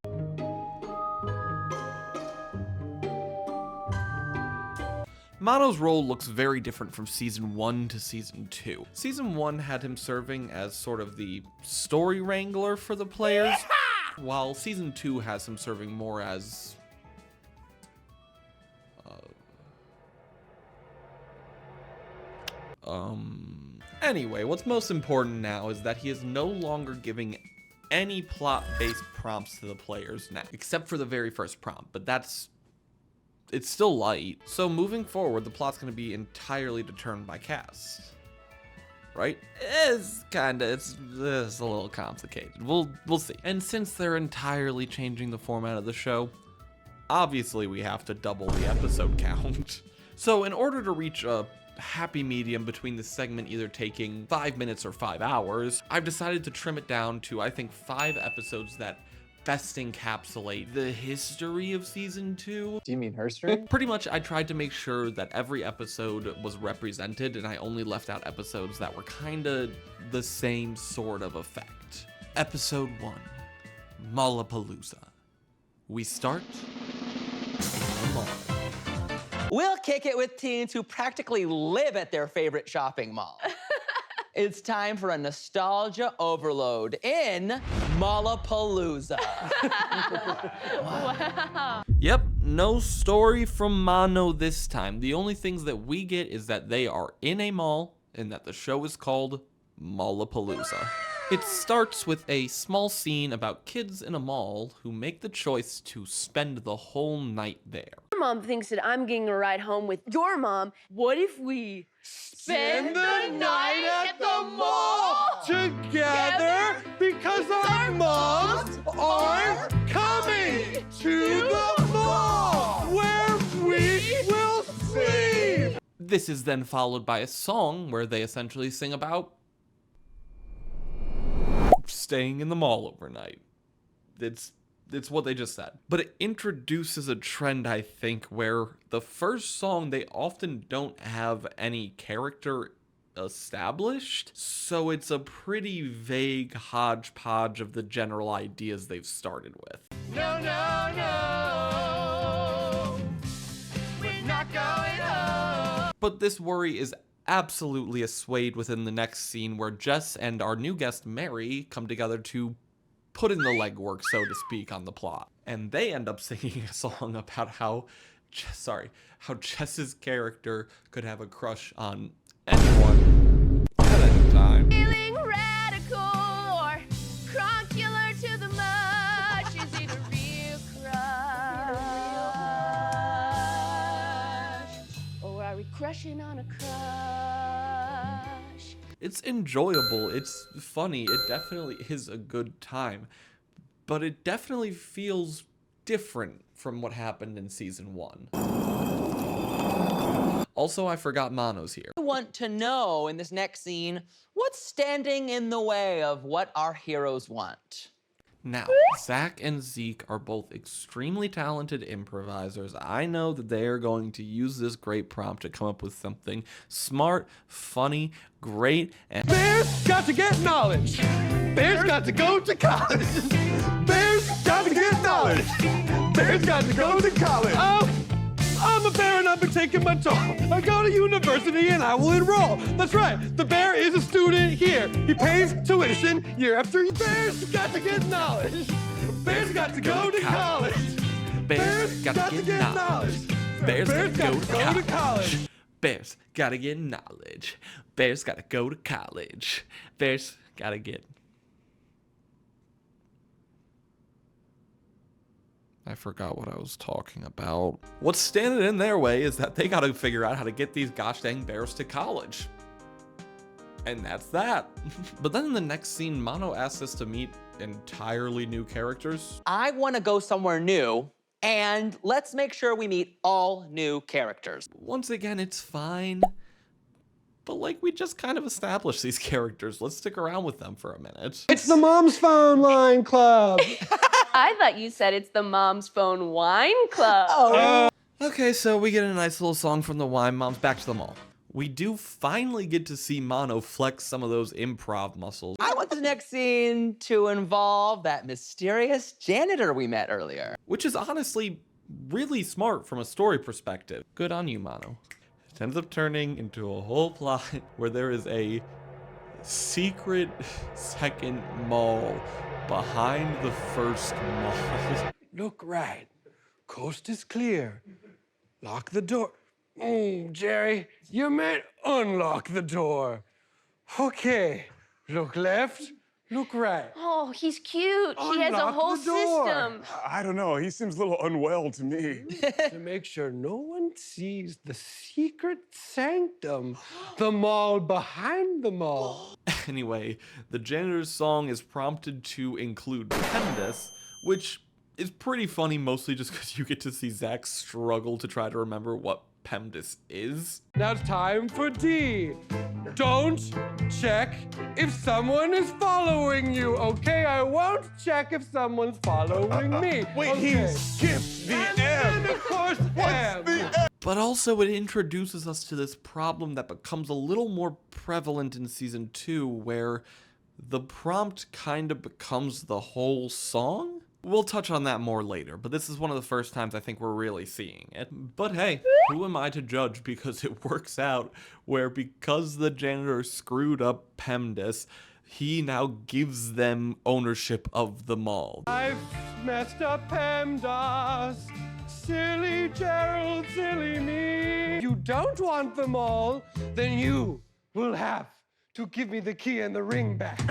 Mono's role looks very different from Season 1 to Season 2. Season 1 had him serving as sort of the story wrangler for the players, while Season 2 has him serving more as... Anyway, what's most important now is that he is no longer giving any plot-based prompts to the players now, except for the very first prompt, but that's it's still light. So moving forward, the plot's gonna be entirely determined by cast. Right? It's a little complicated. We'll see. And since they're entirely changing the format of the show, obviously we have to double the episode count. So in order to reach a happy medium between the segment either taking 5 minutes or 5 hours, I've decided to trim it down to, I think, 5 episodes that best encapsulate the history of season 2. Do you mean herstory? Pretty much, I tried to make sure that every episode was represented, and I only left out episodes that were kinda the same sort of effect. Episode 1, Mallapalooza. We start in the mall. We'll kick it with teens who practically live at their favorite shopping mall. It's time for a nostalgia overload in Mallapalooza. Wow. Yep, no story from Mono this time. The only things that we get is that they are in a mall and that the show is called Mallapalooza. It starts with a small scene about kids in a mall who make the choice to spend the whole night there. Your mom thinks that I'm getting a ride home with your mom. What if we spend the night at the mall together because our moms are coming to the mall where we will see. This is then followed by a song where they essentially sing about staying in the mall overnight. It's what they just said. But it introduces a trend, I think, where the first song, they often don't have any character established, so it's a pretty vague hodgepodge of the general ideas they've started with. No, no, no, we're not going home. But this worry is absolutely assuaged within the next scene where Jess and our new guest Mary come together to put in the legwork, so to speak, on the plot. And they end up singing a song about how Jess's character could have a crush on anyone at any time. Feeling radical or crunkular to the much? Is it a real crush? Or are we crushing on a crush? It's enjoyable, it's funny, it definitely is a good time, but it definitely feels different from what happened in season 1. Also, I forgot Mono's here. I want to know in this next scene, what's standing in the way of what our heroes want? Now, Zach and Zeke are both extremely talented improvisers. I know that they are going to use this great prompt to come up with something smart, funny, great, and Bears got to get knowledge. Bears got to go to college. Bears got to get knowledge. Bears got to go to college. Oh, I'm a bear and I've been taking my toll. I go to university and I will enroll. That's right, the bear is a student here. He pays tuition year after year. Bears got to get knowledge. Bears got to go to college. Bears got to get knowledge. Bears got to go to college. Bears got to get knowledge. Bears got to go to college. Bears got to get... I forgot what I was talking about. What's standing in their way is that they gotta figure out how to get these gosh dang bears to college. And that's that. But then in the next scene, Mono asks us to meet entirely new characters. I want to go somewhere new, and let's make sure we meet all new characters. Once again, it's fine. But like, we just kind of established these characters. Let's stick around with them for a minute. It's the Mom's Phone Line Club. I thought you said it's the Mom's Phone Wine Club. Okay, so we get a nice little song from the Wine Moms. Back to the mall. We do finally get to see Mono flex some of those improv muscles. I want the next scene to involve that mysterious janitor we met earlier. Which is honestly really smart from a story perspective. Good on you, Mono. It ends up turning into a whole plot where there is a secret second mall behind the first mall. Look right. Coast is clear. Lock the door. Jerry, you meant unlock the door. Okay. Look left. Look right. Oh, he's cute. He has a Unlock whole the door. system. I don't know. He seems a little unwell to me. To make sure no one sees the secret sanctum, the mall behind the mall. Anyway, the janitor's song is prompted to include PEMDAS, which is pretty funny, mostly just because you get to see Zach struggle to try to remember what PEMDAS is. Now it's time for D. Don't check if someone is following you, okay? I won't check if someone's following me. Wait, okay. he skipped the And M. then, of course, M. But also it introduces us to this problem that becomes a little more prevalent in season 2, where the prompt kind of becomes the whole song? We'll touch on that more later, but this is one of the first times I think we're really seeing it. But hey, who am I to judge, because it works out where because the janitor screwed up PEMDAS, he now gives them ownership of the mall. I've messed up PEMDAS. Silly Gerald, silly me. You don't want them all, then you will have to give me the key and the ring back.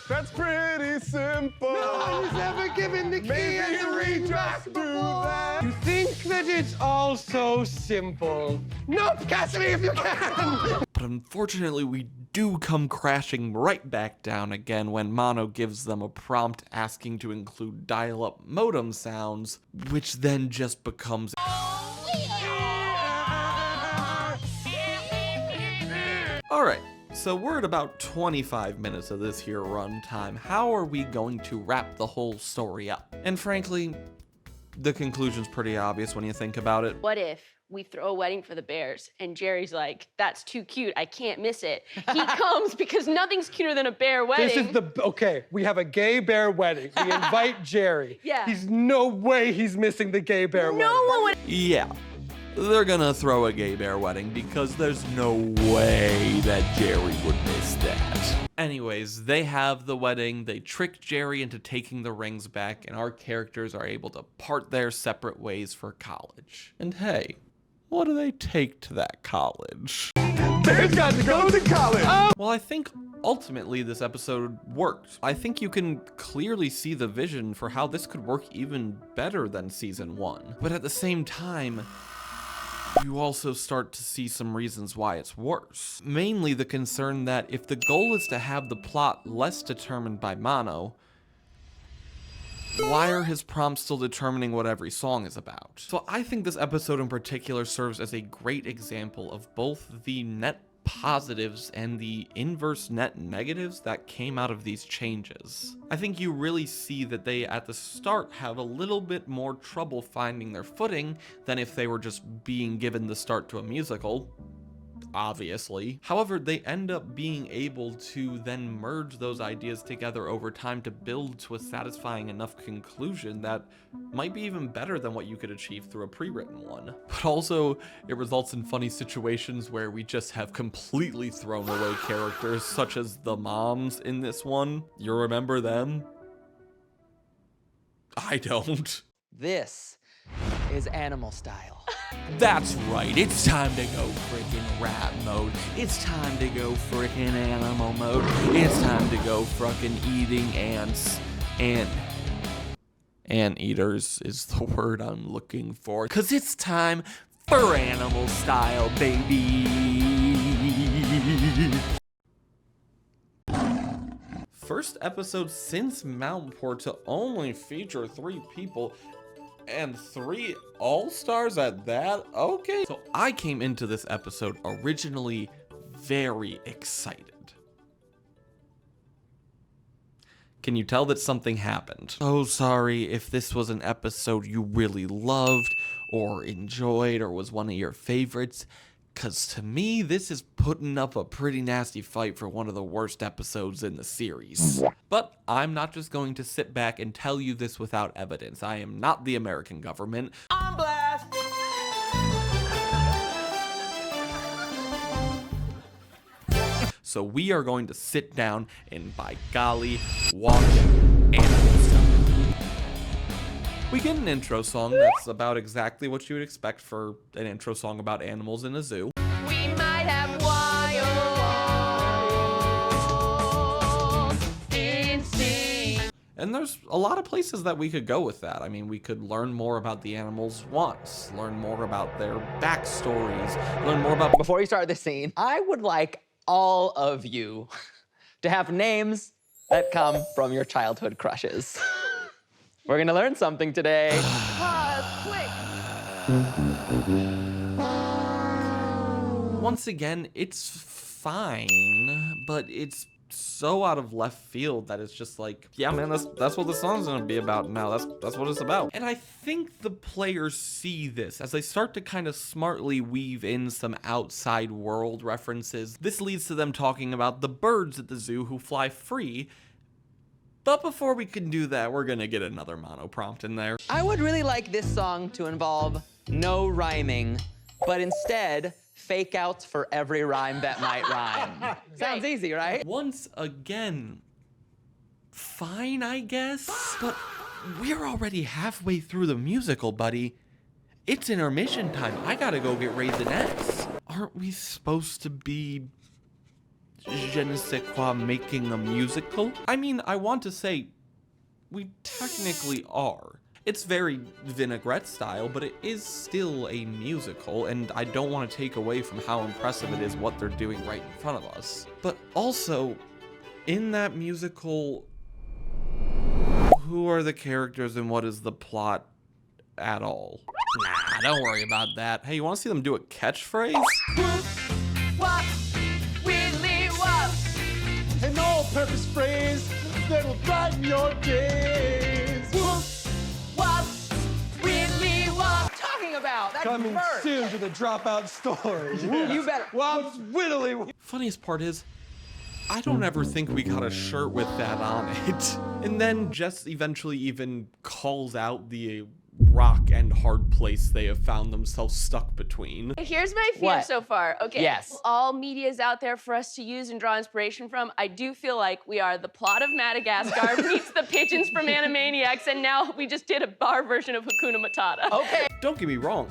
That's pretty simple. No one has ever given the key and the ring back before. You think that it's all so simple? Nope, catch me if you can. But unfortunately, we do come crashing right back down again when Mono gives them a prompt asking to include dial-up modem sounds, which then just becomes... Alright, so we're at about 25 minutes of this here runtime. How are we going to wrap the whole story up? And frankly, the conclusion's pretty obvious when you think about it. What if we throw a wedding for the bears and Jerry's like, that's too cute, I can't miss it. He comes because nothing's cuter than a bear wedding. This is the, okay, we have a gay bear wedding. We invite Jerry. Yeah. He's no way he's missing the gay bear wedding. No one would. Yeah, they're gonna throw a gay bear wedding because there's no way that Jerry would miss that. Anyways, they have the wedding, they trick Jerry into taking the rings back, and our characters are able to part their separate ways for college. And hey, what do they take to that college? They've got to go to college. Well, I think ultimately this episode worked. I think you can clearly see the vision for how this could work even better than season 1. But at the same time, you also start to see some reasons why it's worse. Mainly the concern that if the goal is to have the plot less determined by Mono, why are his prompts still determining what every song is about? So I think this episode in particular serves as a great example of both the net positives and the inverse net negatives that came out of these changes. I think you really see that they at the start have a little bit more trouble finding their footing than if they were just being given the start to a musical. Obviously. However, they end up being able to then merge those ideas together over time to build to a satisfying enough conclusion that might be even better than what you could achieve through a pre-written one. But also, it results in funny situations where we just have completely thrown away characters, such as the moms in this one. You remember them? I don't. This is animal style. That's right, it's time to go frickin' rap mode. It's time to go frickin' animal mode. It's time to go frickin' eating ants. And anteaters is the word I'm looking for. 'Cause it's time for animal style, baby. First episode since Mountport to only feature 3 people. And 3 all-stars at that? Okay. So I came into this episode originally very excited. Can you tell that something happened? So sorry if this was an episode you really loved or enjoyed or was one of your favorites, because to me, this is putting up a pretty nasty fight for one of the worst episodes in the series. But I'm not just going to sit back and tell you this without evidence. I am not the American government. On blast! So we are going to sit down and, by golly, watch Animal Style. We get an intro song that's about exactly what you would expect for an intro song about animals in a zoo. We might have wild And there's a lot of places that we could go with that. I mean, we could learn more about the animals' wants, learn more about their backstories, learn more about... Before you start the scene, I would like all of you to have names that come from your childhood crushes. We're gonna learn something today. Once again, it's fine, but it's so out of left field that it's just like, yeah, man, that's what the song's gonna be about now. That's what it's about. And I think the players see this as they start to kind of smartly weave in some outside world references. This leads to them talking about the birds at the zoo who fly free. But before we can do that, we're gonna get another mono prompt in there. I would really like this song to involve no rhyming, but instead, fake outs for every rhyme that might rhyme. Sounds easy, right? Once again, fine, I guess, but we're already halfway through the musical, buddy. It's intermission time. I gotta go get Raisinets. Aren't we supposed to be je ne sais quoi making a musical? I mean, I want to say we technically are. It's very vinaigrette style, but it is still a musical, and I don't want to take away from how impressive it is what they're doing right in front of us. But also, in that musical, who are the characters and what is the plot at all? Nah, don't worry about that. Hey, you want to see them do a catchphrase? Wop, Willy wop. An all-purpose phrase that will brighten your days. Whoop, wop, Willy wop. Talking about that's Coming merch. soon to the Dropout store. You better. Wops, Widdly. Funniest part is, I don't ever think we got a shirt with that on it. And then Jess eventually even calls out the rock and hard place they have found themselves stuck between. Here's my fear What? so far. Okay. Yes. All media is out there for us to use and draw inspiration from. I do feel like we are the plot of Madagascar meets the pigeons from Animaniacs, and now we just did a bar version of Hakuna Matata. Okay. Don't get me wrong.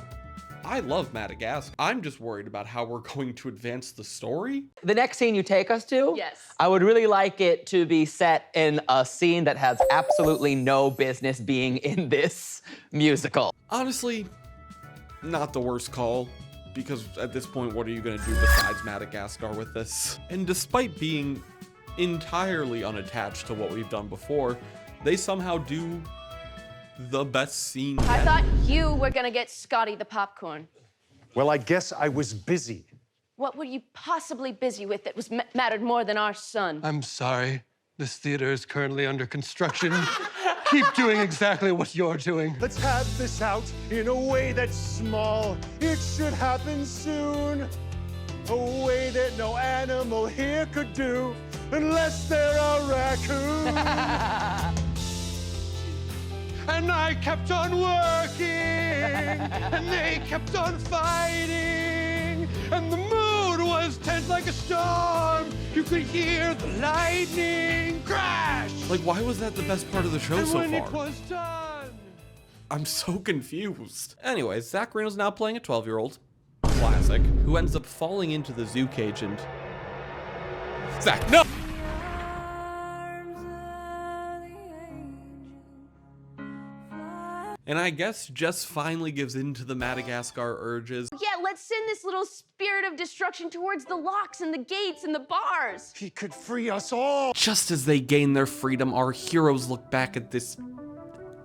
I love Madagascar. I'm just worried about how we're going to advance the story. The next scene you take us to, Yes. I would really like it to be set in a scene that has absolutely no business being in this musical. Honestly, not the worst call, because at this point, what are you gonna do besides Madagascar with this? And despite being entirely unattached to what we've done before, they somehow do the best scene I yet. thought you were gonna get Scotty the popcorn. Well, I guess I was busy. What were you possibly busy with that was mattered more than our son? I'm sorry. This theater is currently under construction. Keep doing exactly what you're doing. Let's have this out in a way that's small. It should happen soon. A way that no animal here could do, unless they're a raccoon. And I kept on working, and they kept on fighting, and the mood was tense like a storm. You could hear the lightning crash. Like, why was that the best part of the show And so when far? it was done, I'm so confused. Anyways, Zach Reino's now playing a 12-year-old, classic, who ends up falling into the zoo cage and... Zach, no! And I guess Jess finally gives in to the Madagascar urges. Yeah, let's send this little spirit of destruction towards the locks and the gates and the bars. He could free us all. Just as they gain their freedom, our heroes look back at this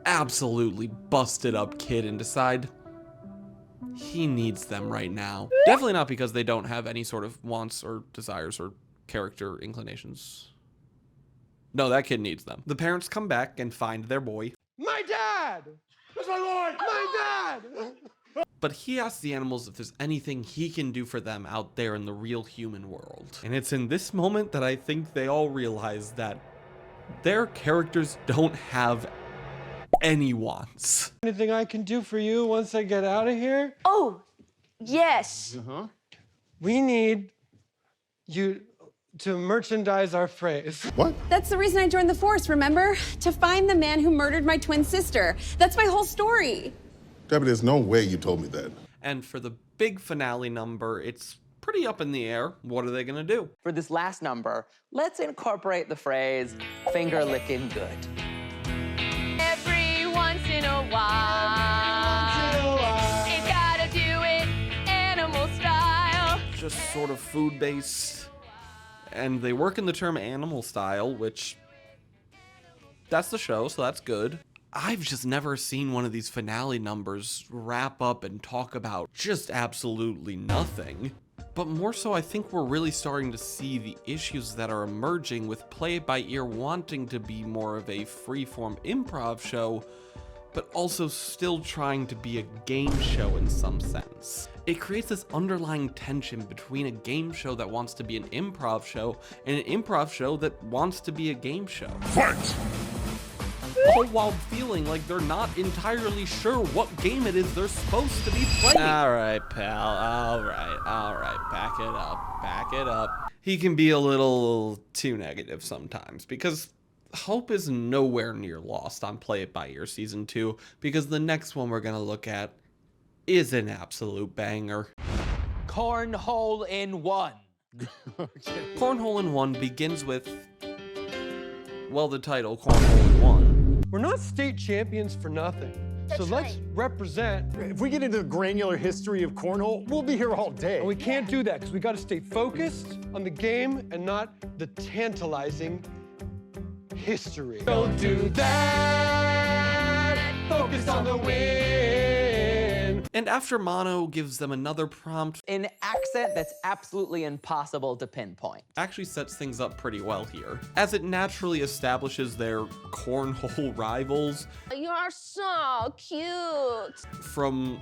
absolutely busted up kid and decide he needs them right now. Definitely not because they don't have any sort of wants or desires or character inclinations. No, that kid needs them. The parents come back and find their boy. my dad! That's my lord! My dad! But he asks the animals if there's anything he can do for them out there in the real human world. And it's in this moment that I think they all realize that their characters don't have any wants. Anything I can do for you once I get out of here? Oh, yes. We need you to merchandise our phrase. What? That's the reason I joined the force, remember? To find the man who murdered my twin sister. That's my whole story. Debbie, there's no way you told me that. And for the big finale number, it's pretty up in the air. What are they gonna do? For this last number, let's incorporate the phrase finger licking good. just sort of food-based. And they work in the term animal style, which that's the show, so that's good. I've just never seen one of these finale numbers wrap up and talk about just absolutely nothing. But more so, I think we're really starting to see the issues that are emerging with Play It By Ear wanting to be more of a freeform improv show, but also still trying to be a game show in some sense. It creates this underlying tension between a game show that wants to be an improv show and an improv show that wants to be a game show. Fight! All while feeling like they're not entirely sure what game it is they're supposed to be playing. All right, pal. All right. Back it up. He can be a little too negative sometimes because hope is nowhere near lost on Play It By Ear Season 2 because the next one we're gonna look at is an absolute banger. Cornhole in One. Cornhole in One begins with, well, the title, Cornhole in One. We're not state champions for nothing. So let's represent. If we get into the granular history of cornhole, we'll be here all day. And we can't do that because we got to stay focused on the game and not the tantalizing history. Don't do that. Focus on the win. And after Mono gives them another prompt, An accent that's absolutely impossible to pinpoint. actually sets things up pretty well here, as it naturally establishes their cornhole rivals You're so cute. from,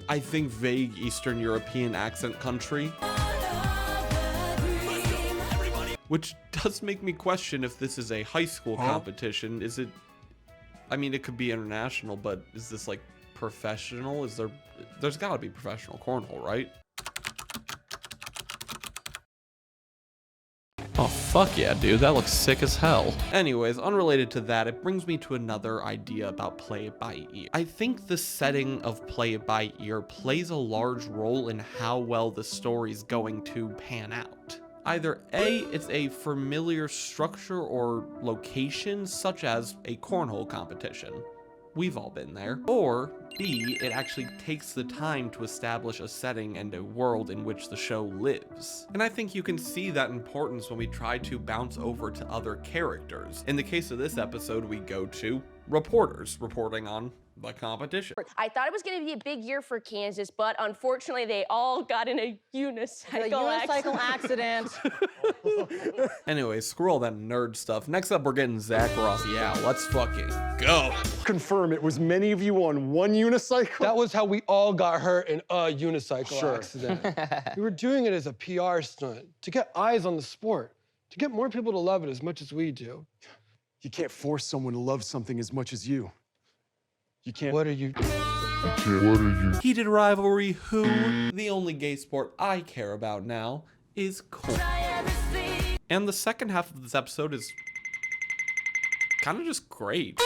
I think, vague Eastern European accent country. Which does make me question if this is a high school competition. Is it, I mean, it could be international, but is this like professional? There's gotta be professional cornhole, right? Oh, fuck yeah, dude. That looks sick as hell. Anyways, unrelated to that, it brings me to another idea about Play It By Ear. I think the setting of Play It By Ear plays a large role in how well the story's going to pan out. Either A, it's a familiar structure or location, such as a cornhole competition. We've all been there. Or B, it actually takes the time to establish a setting and a world in which the show lives. And I think you can see that importance when we try to bounce over to other characters. In the case of this episode, we go to reporters reporting on the competition. I thought it was going to be a big year for Kansas, but unfortunately they all got in a unicycle accident. Anyway, screw all that nerd stuff. Next up, we're getting Zach Ross. Yeah, let's fucking go. Confirm it was many of you on one unicycle? That was how we all got hurt in a unicycle accident. We were doing it as a PR stunt to get eyes on the sport, to get more people to love it as much as we do. You can't force someone to love something as much as you. You can't. What are you? Heated rivalry, who? The only gay sport I care about now is corn. And the second half of this episode is kind of just great.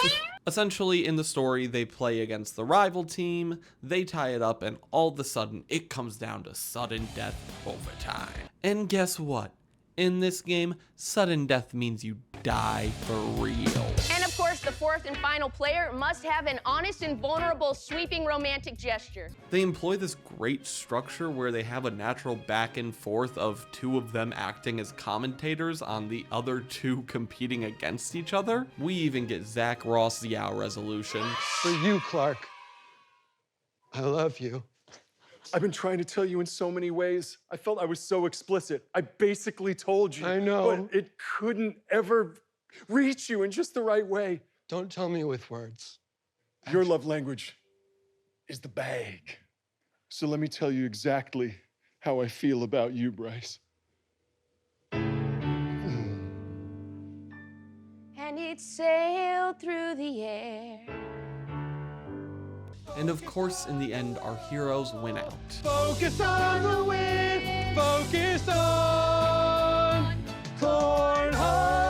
Essentially, in the story, they play against the rival team, they tie it up, and all of a sudden, it comes down to sudden death overtime. And guess what? In this game, sudden death means you die for real. And of course, the fourth and final player must have an honest and vulnerable sweeping romantic gesture. They employ this great structure where they have a natural back and forth of two of them acting as commentators on the other two competing against each other. We even get Zach Ross Yow resolution. For you, Clark. I love you. I've been trying to tell you in so many ways. I felt I was so explicit. I basically told you. I know. But it couldn't ever reach you in just the right way. Don't tell me with words. Your love language is the bag. So let me tell you exactly how I feel about you, Bryce. And it sailed through the air. And of course, in the end, our heroes win out. Focus on the win. Focus on cornhole.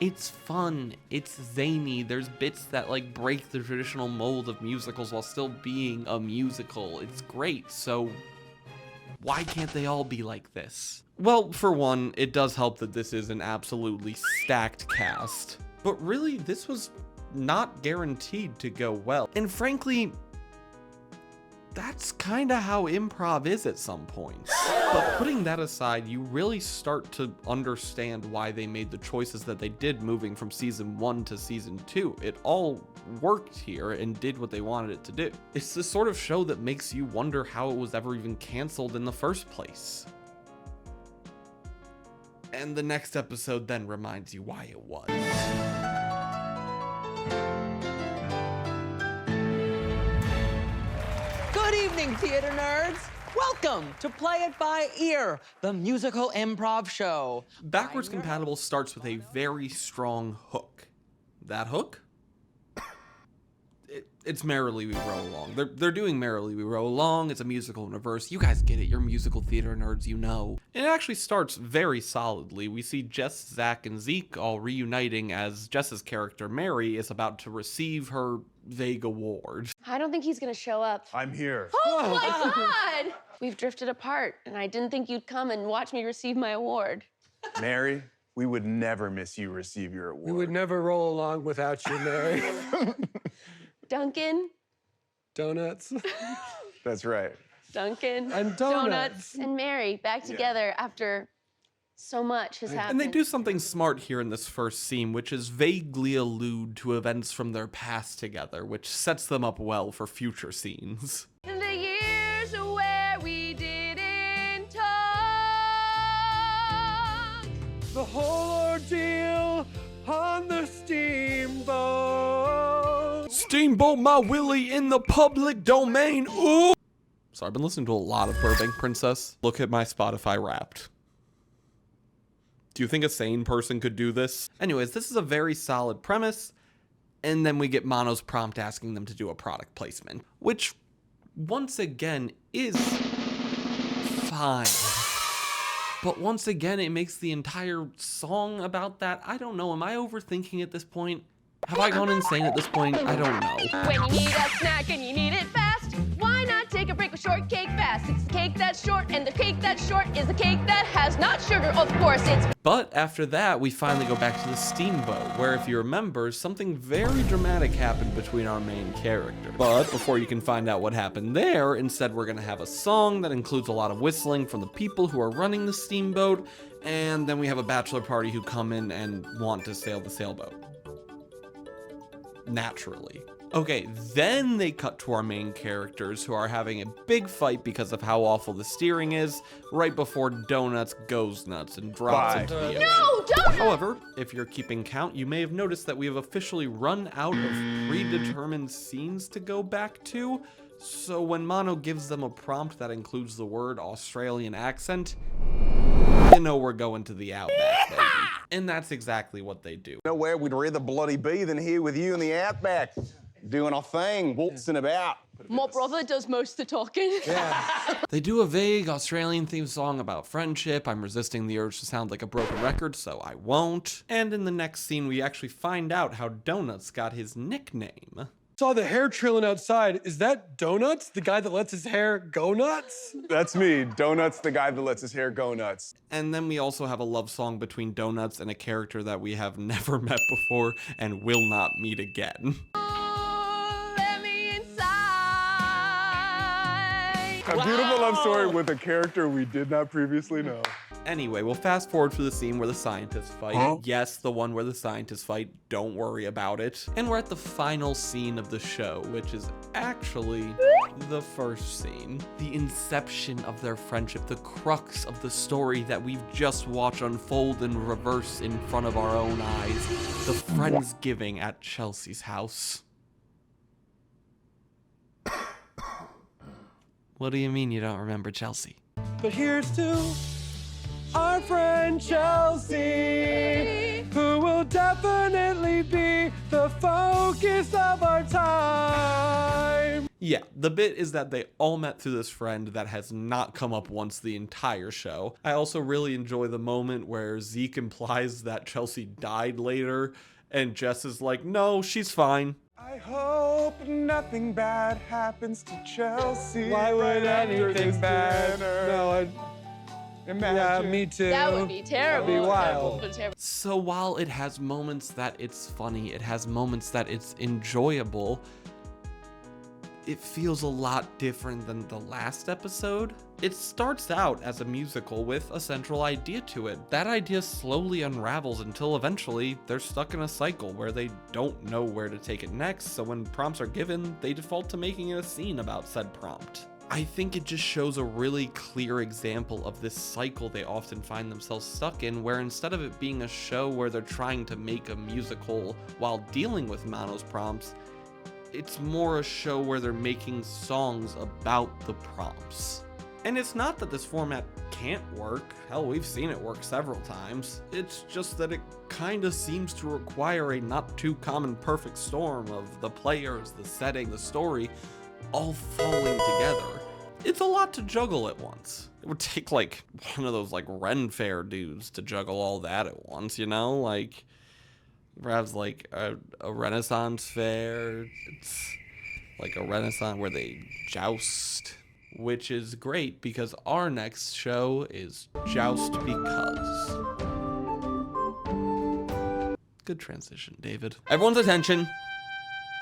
It's fun, it's zany, there's bits that like break the traditional mold of musicals while still being a musical. It's great, so why can't they all be like this? Well, for one, it does help that this is an absolutely stacked cast. But really, this was not guaranteed to go well. And frankly, that's kinda how improv is at some points. But putting that aside, you really start to understand why they made the choices that they did moving from season 1 to season 2. It all worked here and did what they wanted it to do. It's the sort of show that makes you wonder how it was ever even canceled in the first place. And the next episode then reminds you why it was. Good evening, theater nerds. Welcome to Play It By Ear, the musical improv show. Backwards Compatible starts with a very strong hook. That hook? It's Merrily We Roll Along. They're doing Merrily We Roll Along. It's a musical in reverse. You guys get it. You're musical theater nerds, you know. And it actually starts very solidly. We see Jess, Zach, and Zeke all reuniting as Jess's character, Mary, is about to receive her vague award. I don't think he's gonna show up. I'm here. Oh my God! We've drifted apart, and I didn't think you'd come and watch me receive my award. Mary, we would never miss you receive your award. We would never roll along without you, Mary. Duncan. Donuts. That's right. Duncan. And donuts. And Mary back together after so much has happened. And they do something smart here in this first scene, which is vaguely allude to events from their past together, which sets them up well for future scenes. In the years where we didn't talk. The whole ordeal on the steamboat. Steamboat my Willie in the public domain. Ooh! So I've been listening to a lot of Burbank Princess. Look at my Spotify Wrapped. Do you think a sane person could do this? Anyways, this is a very solid premise. And then we get Mono's prompt asking them to do a product placement, which once again is fine. But once again, it makes the entire song about that. I don't know. Am I overthinking at this point? Have I gone insane at this point? I don't know. When you need a snack and you need it fast, why not take a break with shortcake fast? It's the cake that's short, and the cake that's short is the cake that has not sugar. Of course, it's. But after that, we finally go back to the steamboat, where if you remember, something very dramatic happened between our main character. But before you can find out what happened there, instead we're gonna have a song that includes a lot of whistling from the people who are running the steamboat, and then we have a bachelor party who come in and want to sail the sailboat. Naturally. Okay, then they cut to our main characters who are having a big fight because of how awful the steering is, right before Donuts goes nuts and drops into the ocean. No, don't! However, if you're keeping count, you may have noticed that we have officially run out of predetermined scenes to go back to. So when Mono gives them a prompt that includes the word Australian accent, you know we're going to the outback, baby. And that's exactly what they do. Nowhere we'd rather bloody be than here with you in the outback, doing our thing, waltzing about. My brother does most of the talking. They do a vague Australian themed song about friendship. I'm resisting the urge to sound like a broken record, so I won't. And in the next scene, we actually find out how Donuts got his nickname. Saw the hair trailing outside. Is that Donuts, the guy that lets his hair go nuts? That's me, Donuts, the guy that lets his hair go nuts. And then we also have a love song between Donuts and a character that we have never met before and will not meet again. Let me inside. A beautiful love story with a character we did not previously know. Anyway, we'll fast forward to the scene where the scientists fight. Huh? Yes, the one where the scientists fight. Don't worry about it. And we're at the final scene of the show, which is actually the first scene. The inception of their friendship, the crux of the story that we've just watched unfold in reverse in front of our own eyes. The Friendsgiving at Chelsea's house. What do you mean you don't remember Chelsea? But here's to our friend Chelsea, who will definitely be the focus of our time. Yeah, the bit is that they all met through this friend that has not come up once the entire show. I also really enjoy the moment where Zeke implies that Chelsea died later, and Jess is like, no, she's fine. I hope nothing bad happens to Chelsea. Why would anything bad? No, Yeah, me too. That would be terrible. That'd be wild. Terrible. So while it has moments that it's funny, it has moments that it's enjoyable, it feels a lot different than the last episode. It starts out as a musical with a central idea to it. That idea slowly unravels until eventually they're stuck in a cycle where they don't know where to take it next, so when prompts are given, they default to making it a scene about said prompt. I think it just shows a really clear example of this cycle they often find themselves stuck in, where instead of it being a show where they're trying to make a musical while dealing with Mano's prompts, it's more a show where they're making songs about the prompts. And it's not that this format can't work. Hell, we've seen it work several times. It's just that it kinda seems to require a not too common perfect storm of the players, the setting, the story, all falling together. It's a lot to juggle at once. It would take like one of those like Ren Fair dudes to juggle all that at once, you know? Like, perhaps like a Renaissance fair. It's like a Renaissance where they joust, which is great because our next show is Joust Because. Good transition, David. Everyone's attention.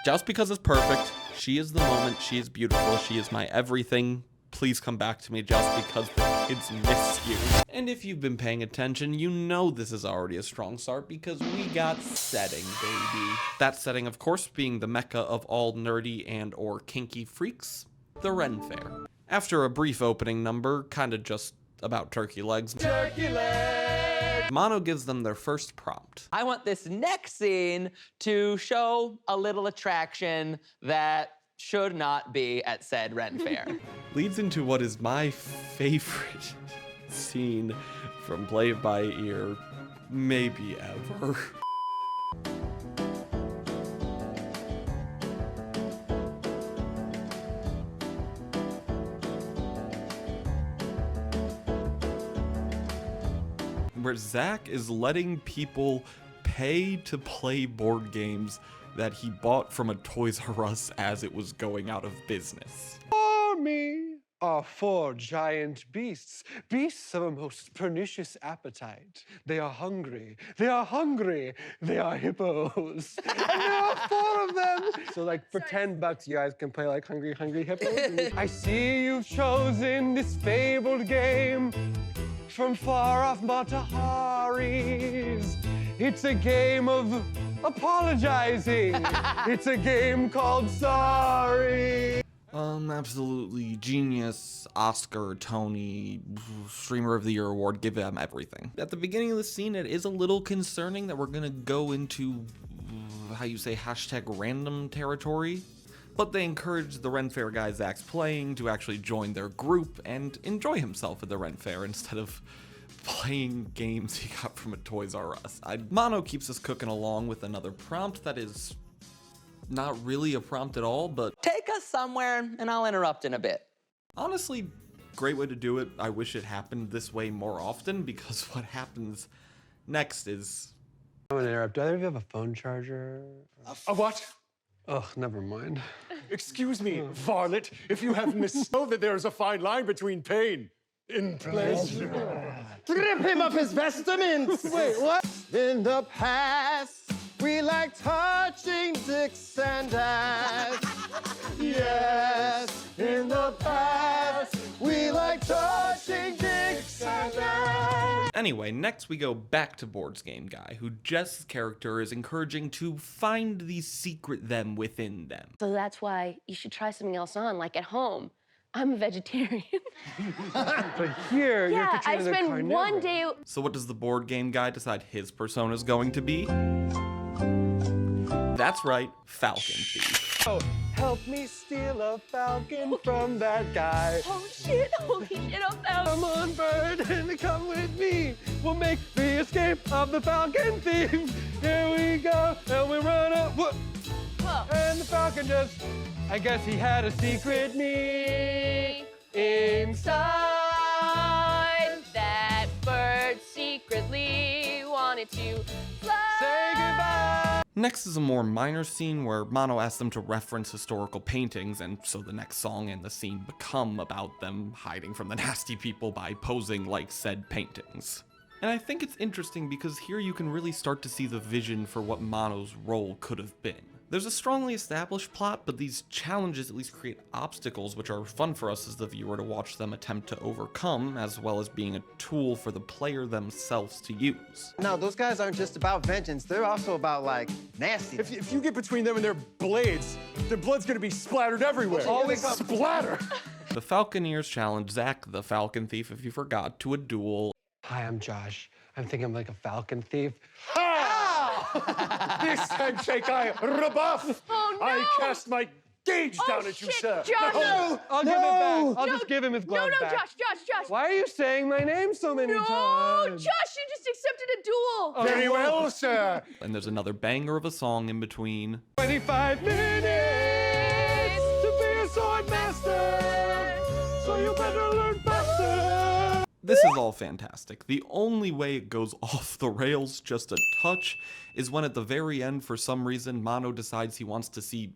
Joust Because is perfect. She is the moment. She is beautiful. She is my everything. Please come back to me just because the kids miss you. And if you've been paying attention, you know this is already a strong start because we got setting, baby. That setting, of course, being the mecca of all nerdy and or kinky freaks, the Ren Fair. After a brief opening number, kinda just about turkey legs, Mano gives them their first prompt. I want this next scene to show a little attraction that should not be at said Ren Fair. Leads into what is my favorite scene from Play It By Ear, maybe ever. Where Zach is letting people pay to play board games that he bought from a Toys R Us as it was going out of business. For me are 4 giant beasts, beasts of a most pernicious appetite. They are hungry, they are hungry, they are hippos. And there are 4 of them. So like for $10 you guys can play like Hungry Hungry Hippos. I see you've chosen this fabled game from far off Mataharis. It's a game of apologizing. It's a game called Sorry. Absolutely genius, Oscar, Tony, Streamer of the Year award, give them everything. At the beginning of the scene, it is a little concerning that we're gonna go into, how you say, #random territory. But they encourage the Ren Fair guy Zach's playing to actually join their group and enjoy himself at the Ren Fair instead of playing games he got from a Toys R Us. Mano keeps us cooking along with another prompt that is not really a prompt at all, but Take us somewhere and I'll interrupt in a bit. Honestly, great way to do it. I wish it happened this way more often because what happens next is... I'm gonna interrupt. Do either of you have a phone charger? A what? Oh, never mind. Excuse me, varlet, if you have know that there is a fine line between pain and pleasure. Strip him of his vestments! Wait, what? In the past, we like touching dicks and ass. Yes, in the past, we like touching dicks and ass. Anyway, next we go back to Boards Game Guy, who Jess's character is encouraging to find the secret them within them. So that's why you should try something else on, like at home. I'm a vegetarian. But here, you're Yeah, I portraying the spend one day. So what does the Board Game Guy decide his persona is going to be? That's right, Falcon Thief. Oh, help me steal a falcon from that guy. Oh shit, holy shit, I'm out. Come on, bird, and come with me. We'll make the escape of the falcon thief. Here we go, and we run up. Whoa. And the falcon just, I guess he had a secret me inside. That bird secretly wanted to fly. Say goodbye. Next is a more minor scene where Mono asks them to reference historical paintings, and so the next song and the scene become about them hiding from the nasty people by posing like said paintings. And I think it's interesting because here you can really start to see the vision for what Mono's role could have been. There's a strongly established plot, but these challenges at least create obstacles which are fun for us as the viewer to watch them attempt to overcome, as well as being a tool for the player themselves to use. No, those guys aren't just about vengeance. They're also about, like, nasty. If you get between them and their blades, their blood's gonna be splattered everywhere. Always splatter. The Falconeers challenge Zach, the Falcon Thief, if you forgot, to a duel. Hi, I'm Josh. I'm thinking I'm like a falcon thief. This handshake I rebuff. Oh, no. I cast my gauge down at you, sir. Josh. No. I'll give it back. I'll just give him his No, glove no, back. Josh. Why are you saying my name so many No, times? Josh, you just accepted a duel. Very well, sir. And there's another banger of a song in between. 25 minutes to be a sword master, so you better learn faster. This is all fantastic. The only way it goes off the rails just a touch is when at the very end, for some reason, Mono decides he wants to see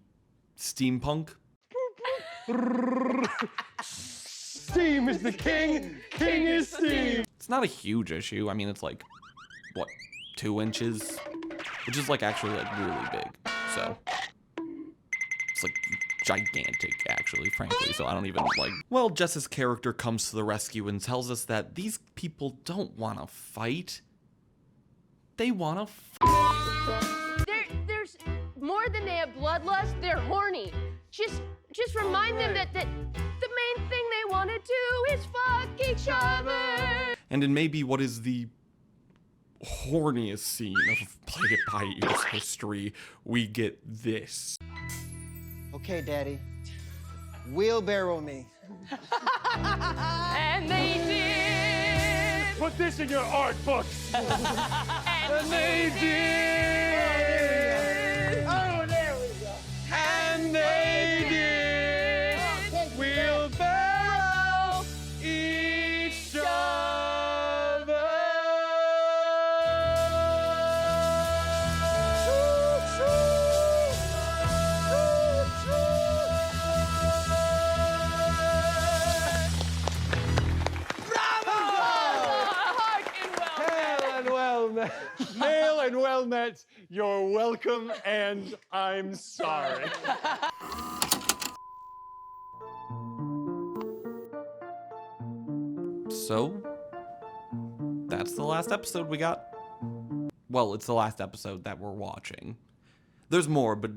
steampunk. Steam is the king. King is steam. It's not a huge issue. I mean, it's like, what, 2 inches? Which is like actually like really big. So it's like gigantic, actually, frankly, so I don't even like... Well, Jess's character comes to the rescue and tells us that these people don't want to fight. They want to There's more than they have bloodlust, they're horny. Just remind them that the main thing they want to do is fuck each other. And in maybe what is the horniest scene of Play It By Ear's history, we get this. Okay, Daddy. Wheelbarrow me. And they did. Put this in your art books. And they did. Oh, there we go. And they did. Wheelbarrow each other. Hail and well met. You're welcome, and I'm sorry. So, that's the last episode we got. Well, it's the last episode that we're watching. There's more, but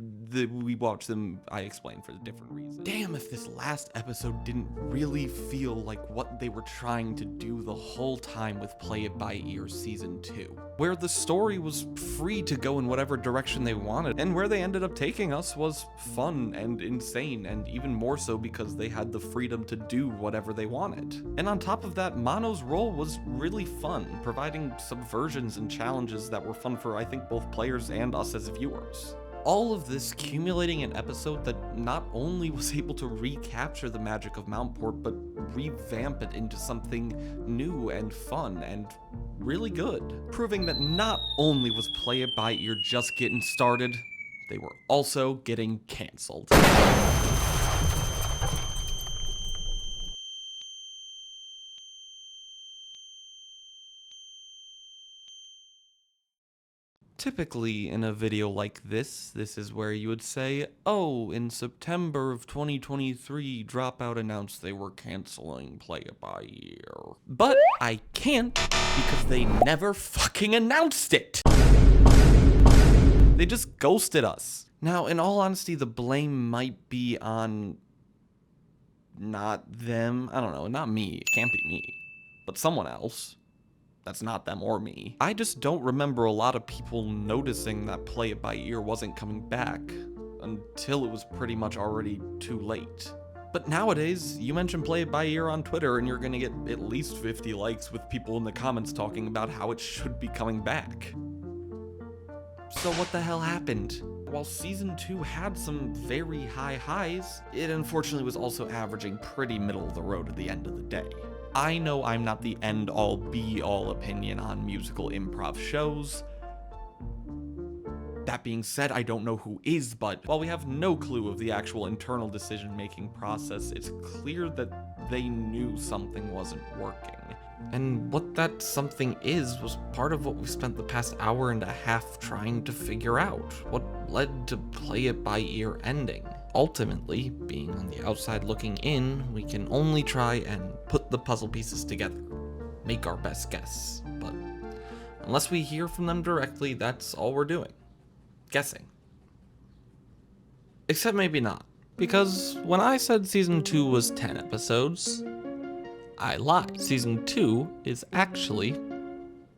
we watched them, I explained, for the different reasons. Damn if this last episode didn't really feel like what they were trying to do the whole time with Play It By Ear Season 2. Where the story was free to go in whatever direction they wanted, and where they ended up taking us was fun and insane, and even more so because they had the freedom to do whatever they wanted. And on top of that, Mono's role was really fun, providing subversions and challenges that were fun for, I think, both players and us as viewers. All of this accumulating an episode that not only was able to recapture the magic of Mountport, but revamp it into something new and fun and really good. Proving that not only was Play It By Ear just getting started, they were also getting canceled. Typically, in a video like this is where you would say, oh, in September of 2023, Dropout announced they were canceling Play It By Ear. But I can't, because they never fucking announced it! They just ghosted us. Now, in all honesty, the blame might be on... not them. I don't know, not me. It can't be me. But someone else. That's not them or me. I just don't remember a lot of people noticing that Play It By Ear wasn't coming back until it was pretty much already too late. But nowadays, you mention Play It By Ear on Twitter and you're gonna get at least 50 likes with people in the comments talking about how it should be coming back. So what the hell happened? While Season 2 had some very high highs, it unfortunately was also averaging pretty middle of the road at the end of the day. I know I'm not the end-all, be-all opinion on musical improv shows. That being said, I don't know who is, but while we have no clue of the actual internal decision-making process, it's clear that they knew something wasn't working. And what that something is was part of what we spent the past hour and a half trying to figure out. What led to Play It By Ear ending. Ultimately, being on the outside looking in, we can only try and put the puzzle pieces together. Make our best guess. But unless we hear from them directly, that's all we're doing. Guessing. Except maybe not. Because when I said Season 2 was 10 episodes, I lied. Season 2 is actually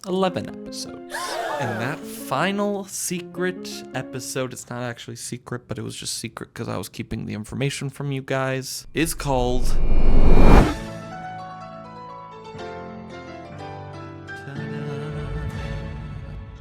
11 episodes. And that final secret episode, it's not actually secret, but it was just secret because I was keeping the information from you guys, is called...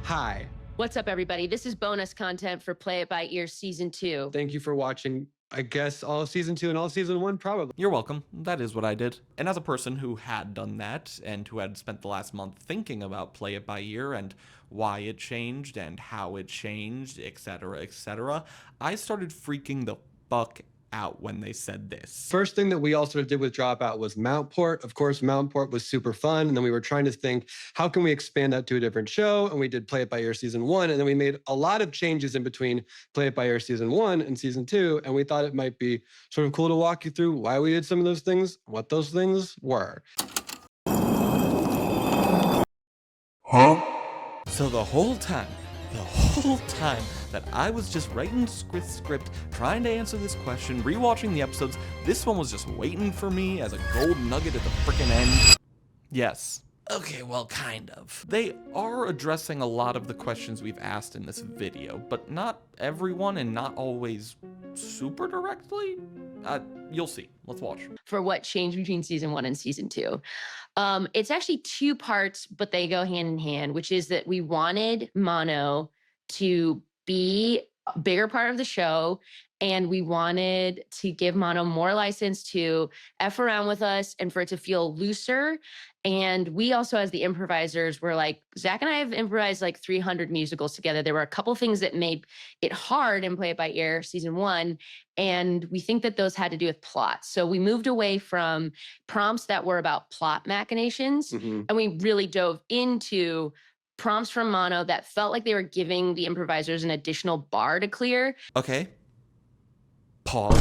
Hi. What's up, everybody? This is bonus content for Play It By Ear Season 2. Thank you for watching, I guess, all of Season 2 and all of Season 1, probably. You're welcome. That is what I did. And as a person who had done that, and who had spent the last month thinking about Play It By Ear, and why it changed, and how it changed, etc., I started freaking the fuck out when they said this. First thing that we all sort of did with Dropout was Mountport. Of course, Mountport was super fun. And then we were trying to think, how can we expand that to a different show? And we did Play It By Ear Season 1. And then we made a lot of changes in between Play It By Ear Season 1 and Season 2. And we thought it might be sort of cool to walk you through why we did some of those things, what those things were. Huh? So the whole time that I was just writing script, trying to answer this question, rewatching the episodes, this one was just waiting for me as a gold nugget at the frickin' end. Yes. Okay, well, kind of. They are addressing a lot of the questions we've asked in this video, but not everyone and not always super directly. You'll see. Let's watch. For what changed between Season 1 and Season 2. It's actually 2 parts, but they go hand in hand, which is that we wanted Mono to be a bigger part of the show, and we wanted to give Mono more license to F around with us and for it to feel looser. And we also, as the improvisers, were like, Zach and I have improvised like 300 musicals together. There were a couple things that made it hard in Play It By Ear Season 1, and we think that those had to do with plot. So we moved away from prompts that were about plot machinations, and we really dove into prompts from Mono that felt like they were giving the improvisers an additional bar to clear. Okay. Pause.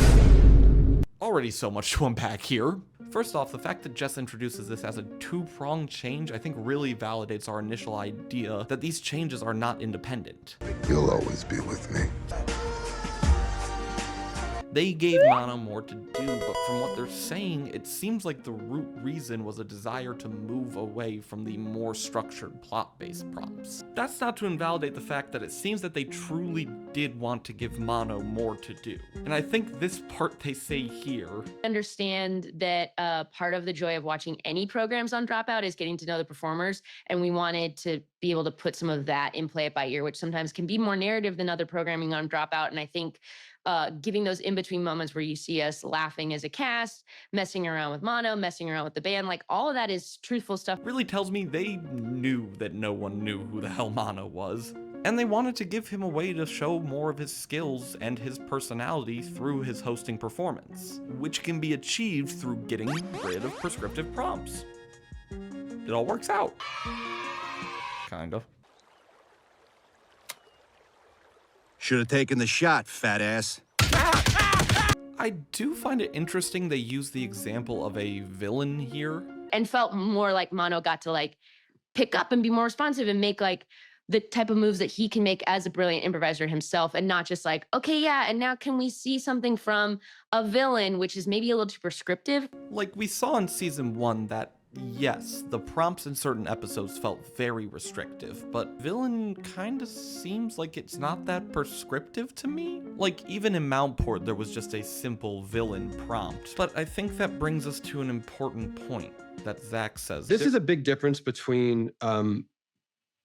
Already so much to unpack here. First off, the fact that Jess introduces this as a 2-pronged change, I think really validates our initial idea that these changes are not independent. You'll always be with me. They gave Mono more to do, but from what they're saying, it seems like the root reason was a desire to move away from the more structured plot-based prompts. That's not to invalidate the fact that it seems that they truly did want to give Mono more to do. And I think this part they say here... Understand that part of the joy of watching any programs on Dropout is getting to know the performers, and we wanted to be able to put some of that in Play It By Ear, which sometimes can be more narrative than other programming on Dropout, and I think giving those in-between moments where you see us laughing as a cast, messing around with Mono, messing around with the band, like all of that is truthful stuff. Really tells me they knew that no one knew who the hell Mono was. And they wanted to give him a way to show more of his skills and his personality through his hosting performance, which can be achieved through getting rid of prescriptive prompts. It all works out. Kind of. Should have taken the shot, fat ass. I do find it interesting they use the example of a villain here. And felt more like Mono got to like pick up and be more responsive and make like the type of moves that he can make as a brilliant improviser himself, and not just like, okay, yeah, and now can we see something from a villain, which is maybe a little too prescriptive? Like we saw in Season 1 that yes, the prompts in certain episodes felt very restrictive, but villain kind of seems like it's not that prescriptive to me. Like even in Mountport, there was just a simple villain prompt. But I think that brings us to an important point that Zach says. This is a big difference between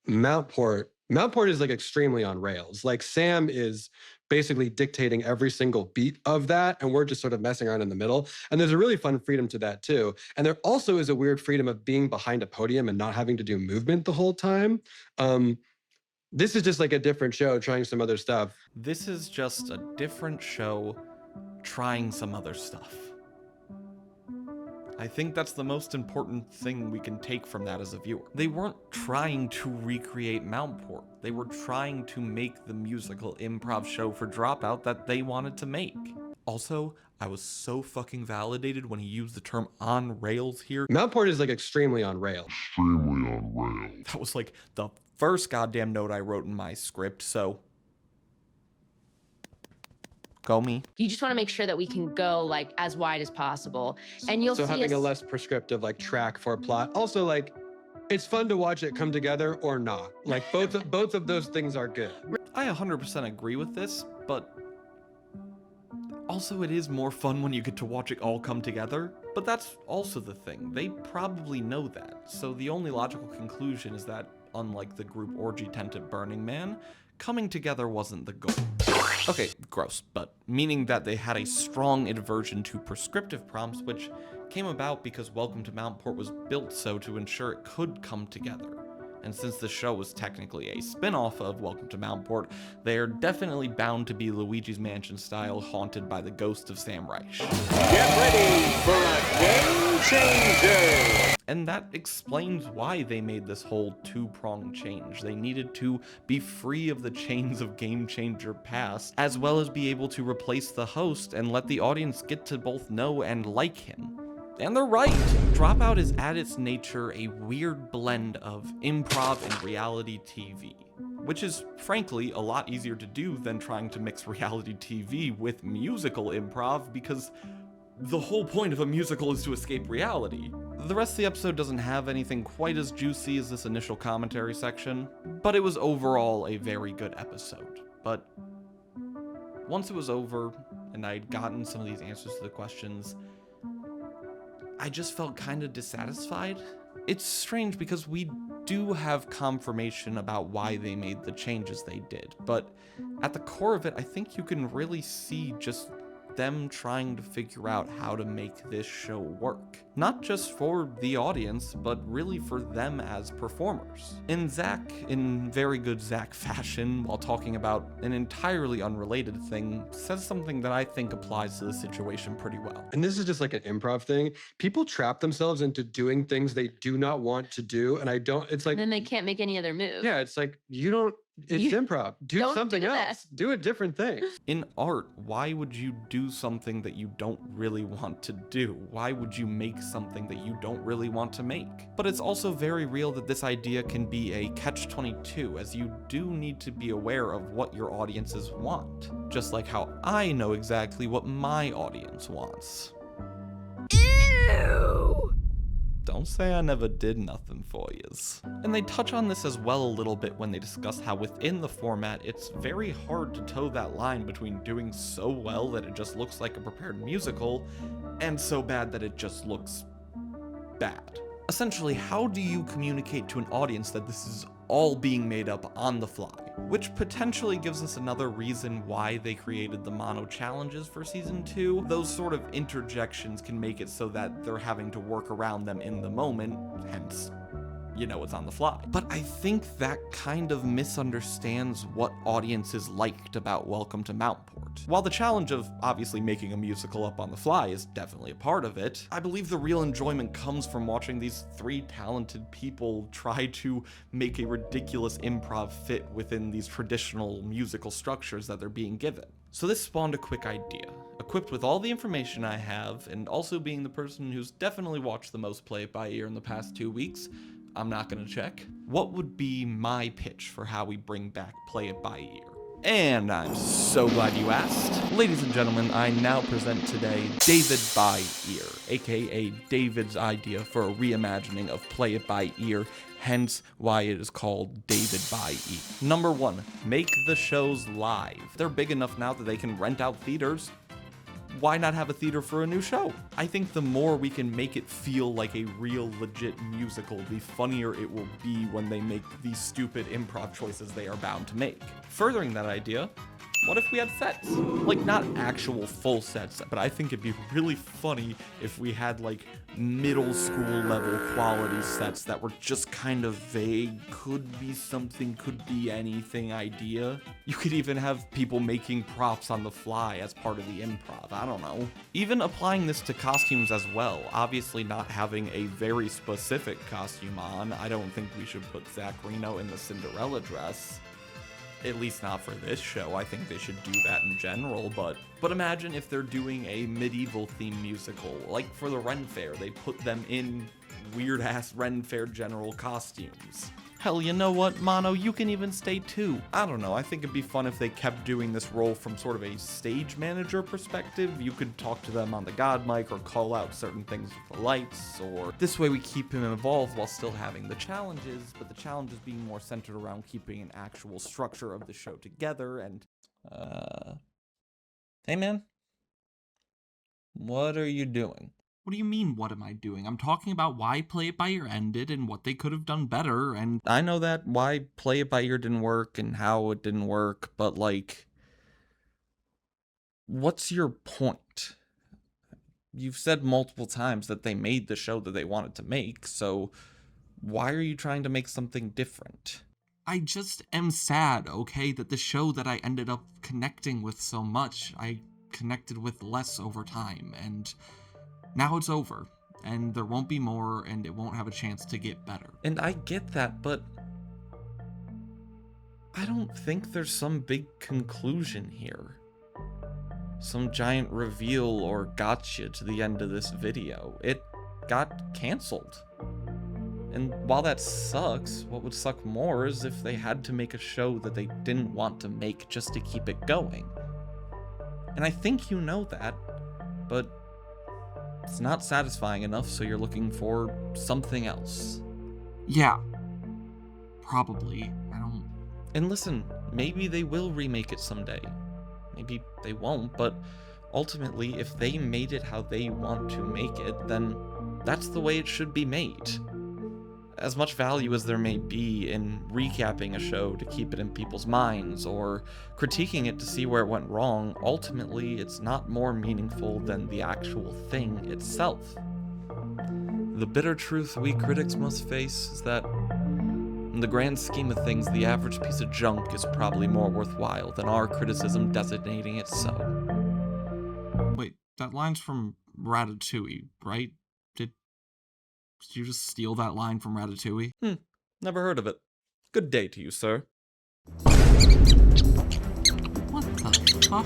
Mountport. Mountport is like extremely on rails. Like Sam is basically dictating every single beat of that, and we're just sort of messing around in the middle. And there's a really fun freedom to that too. And there also is a weird freedom of being behind a podium and not having to do movement the whole time. This is just like a different show trying some other stuff. This is just a different show trying some other stuff. I think that's the most important thing we can take from that as a viewer. They weren't trying to recreate Mountport. They were trying to make the musical improv show for Dropout that they wanted to make. Also, I was so fucking validated when he used the term on rails here. Mountport is like extremely on rails. Extremely on rails. That was like the first goddamn note I wrote in my script, so go me. You just want to make sure that we can go like as wide as possible, and you'll So see having us. a less prescriptive like track for a plot. Also, like, it's fun to watch it come together or not. Like both of those things are good. I 100% agree with this, but also it is more fun when you get to watch it all come together. But that's also the thing. They probably know that. So the only logical conclusion is that, unlike the group orgy tent at Burning Man, coming together wasn't the goal. Okay, gross, but meaning that they had a strong aversion to prescriptive prompts, which came about because Welcome to Mountport was built so to ensure it could come together. And since the show was technically a spin-off of Welcome to Mountport, they are definitely bound to be Luigi's Mansion style, haunted by the ghost of Sam Reich. Get ready for a game changer! And that explains why they made this whole two-pronged change. They needed to be free of the chains of Game Changer past, as well as be able to replace the host and let the audience get to both know and like him. And they're right! Dropout is at its nature a weird blend of improv and reality TV, which is frankly a lot easier to do than trying to mix reality TV with musical improv, because the whole point of a musical is to escape reality. The rest of the episode doesn't have anything quite as juicy as this initial commentary section, but it was overall a very good episode. But once it was over, and I'd gotten some of these answers to the questions, I just felt kind of dissatisfied. It's strange because we do have confirmation about why they made the changes they did, but at the core of it, I think you can really see just them trying to figure out how to make this show work. Not just for the audience, but really for them as performers. And Zach, in very good Zach fashion, while talking about an entirely unrelated thing, says something that I think applies to the situation pretty well. And this is just like an improv thing. People trap themselves into doing things they do not want to do. And it's like, And then they can't make any other move. yeah, it's like, it's improv. Do don't something do else. that. Do a different thing. In art, why would you do something that you don't really want to do? Why would you make something that you don't really want to make? But it's also very real that this idea can be a catch-22, as you do need to be aware of what your audiences want. Just like how I know exactly what my audience wants. Ew! Don't say I never did nothing for yous. And they touch on this as well a little bit when they discuss how within the format, it's very hard to toe that line between doing so well that it just looks like a prepared musical, and so bad that it just looks bad. Essentially, how do you communicate to an audience that this is all being made up on the fly? Which potentially gives us another reason why they created the mono challenges for season 2. Those sort of interjections can make it so that they're having to work around them in the moment, hence, it's on the fly. But I think that kind of misunderstands what audiences liked about Welcome to Mountport. While the challenge of obviously making a musical up on the fly is definitely a part of it, I believe the real enjoyment comes from watching these 3 talented people try to make a ridiculous improv fit within these traditional musical structures that they're being given. So this spawned a quick idea. Equipped with all the information I have, and also being the person who's definitely watched the most Play It By Ear in the past 2 weeks, I'm not gonna check. What would be my pitch for how we bring back Play It By Ear? And I'm so glad you asked. Ladies and gentlemen, I now present today David by Ear, aka David's idea for a reimagining of Play It By Ear, hence why it is called David by Ear. Number 1, make the shows live. They're big enough now that they can rent out theaters. Why not have a theater for a new show? I think the more we can make it feel like a real legit musical, the funnier it will be when they make these stupid improv choices they are bound to make. Furthering that idea, What if we had sets? Like, not actual full sets, but I think it'd be really funny if we had, like, middle school level quality sets that were just kind of vague, could be something, could be anything idea. You could even have people making props on the fly as part of the improv, I don't know. Even applying this to costumes as well, obviously not having a very specific costume on. I don't think we should put Reino in the Cinderella dress. At least not for this show. I think they should do that in general, but imagine if they're doing a medieval theme musical, like for the Ren Fair, they put them in weird-ass Ren Fair general costumes. Hell, you know what, Mono, you can even stay too. I don't know, I think it'd be fun if they kept doing this role from sort of a stage manager perspective. You could talk to them on the god mic or call out certain things with the lights, or this way we keep him involved while still having the challenges, but the challenges being more centered around keeping an actual structure of the show together. And, hey man, what are you doing? What do you mean, what am I doing? I'm talking about why Play It By Ear ended and what they could have done better, and I know that why Play It By Ear didn't work and how it didn't work, but like, what's your point? You've said multiple times that they made the show that they wanted to make, so why are you trying to make something different? I just am sad, okay, that the show that I ended up connecting with so much, I connected with less over time, and now it's over, and there won't be more, and it won't have a chance to get better. And I get that, but I don't think there's some big conclusion here. Some giant reveal or gotcha to the end of this video. It got canceled. And while that sucks, what would suck more is if they had to make a show that they didn't want to make just to keep it going. And I think you know that, but it's not satisfying enough, so you're looking for something else. Yeah. Probably. I don't... And listen, maybe they will remake it someday. Maybe they won't, but ultimately, if they made it how they want to make it, then that's the way it should be made. As much value as there may be in recapping a show to keep it in people's minds, or critiquing it to see where it went wrong, ultimately it's not more meaningful than the actual thing itself. The bitter truth we critics must face is that, in the grand scheme of things, the average piece of junk is probably more worthwhile than our criticism designating it so. Wait, that line's from Ratatouille, right? Did you just steal that line from Ratatouille? Never heard of it. Good day to you, sir. What the fuck?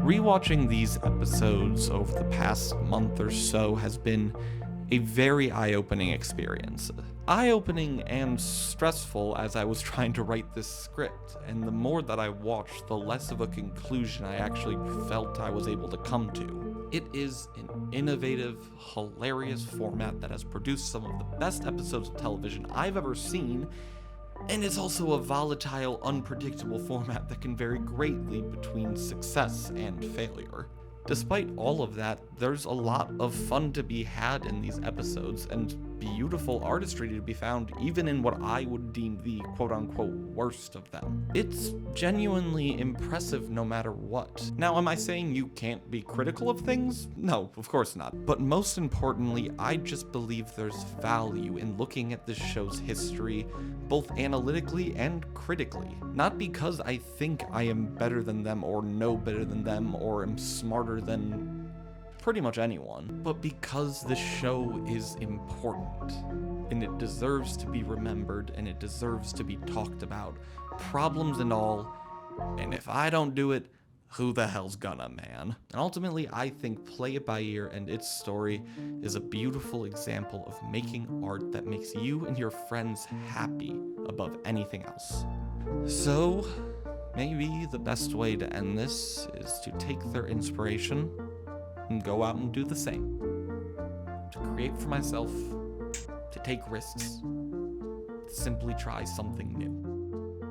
Rewatching these episodes over the past month or so has been a very eye-opening experience. Eye-opening and stressful as I was trying to write this script, and the more that I watched, the less of a conclusion I actually felt I was able to come to. It is an innovative, hilarious format that has produced some of the best episodes of television I've ever seen, and it's also a volatile, unpredictable format that can vary greatly between success and failure. Despite all of that, there's a lot of fun to be had in these episodes, and beautiful artistry to be found even in what I would deem the quote-unquote worst of them. It's genuinely impressive no matter what. Now, am I saying you can't be critical of things? No, of course not. But most importantly, I just believe there's value in looking at this show's history, both analytically and critically. Not because I think I am better than them, or know better than them, or am smarter than pretty much anyone, but because the show is important, and it deserves to be remembered, and it deserves to be talked about, problems and all, and if I don't do it, who the hell's gonna, man? And ultimately, I think Play It By Ear and its story is a beautiful example of making art that makes you and your friends happy above anything else. So, maybe the best way to end this is to take their inspiration and go out and do the same. To create for myself, to take risks, to simply try something new.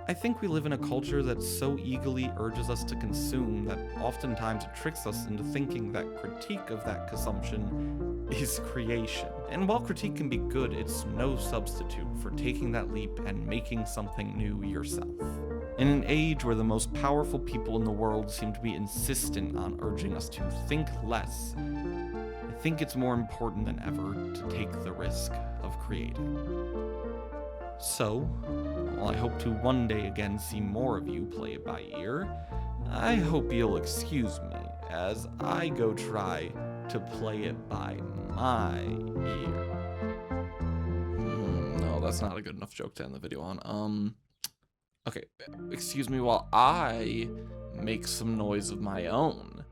I think we live in a culture that so eagerly urges us to consume that oftentimes it tricks us into thinking that critique of that consumption is creation. And while critique can be good, it's no substitute for taking that leap and making something new yourself. In an age where the most powerful people in the world seem to be insistent on urging us to think less, I think it's more important than ever to take the risk of creating. So, while I hope to one day again see more of you play it by ear, I hope you'll excuse me as I go try to play it by my ear. No, that's not a good enough joke to end the video on. Okay, excuse me while I make some noise of my own.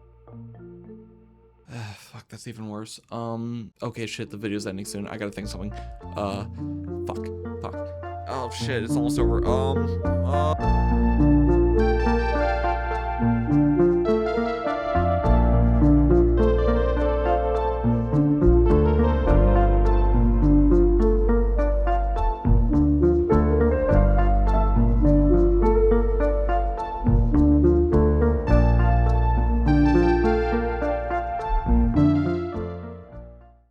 Fuck, that's even worse. Okay, shit, the video's ending soon. I gotta think of something. Fuck. Oh shit, it's almost over.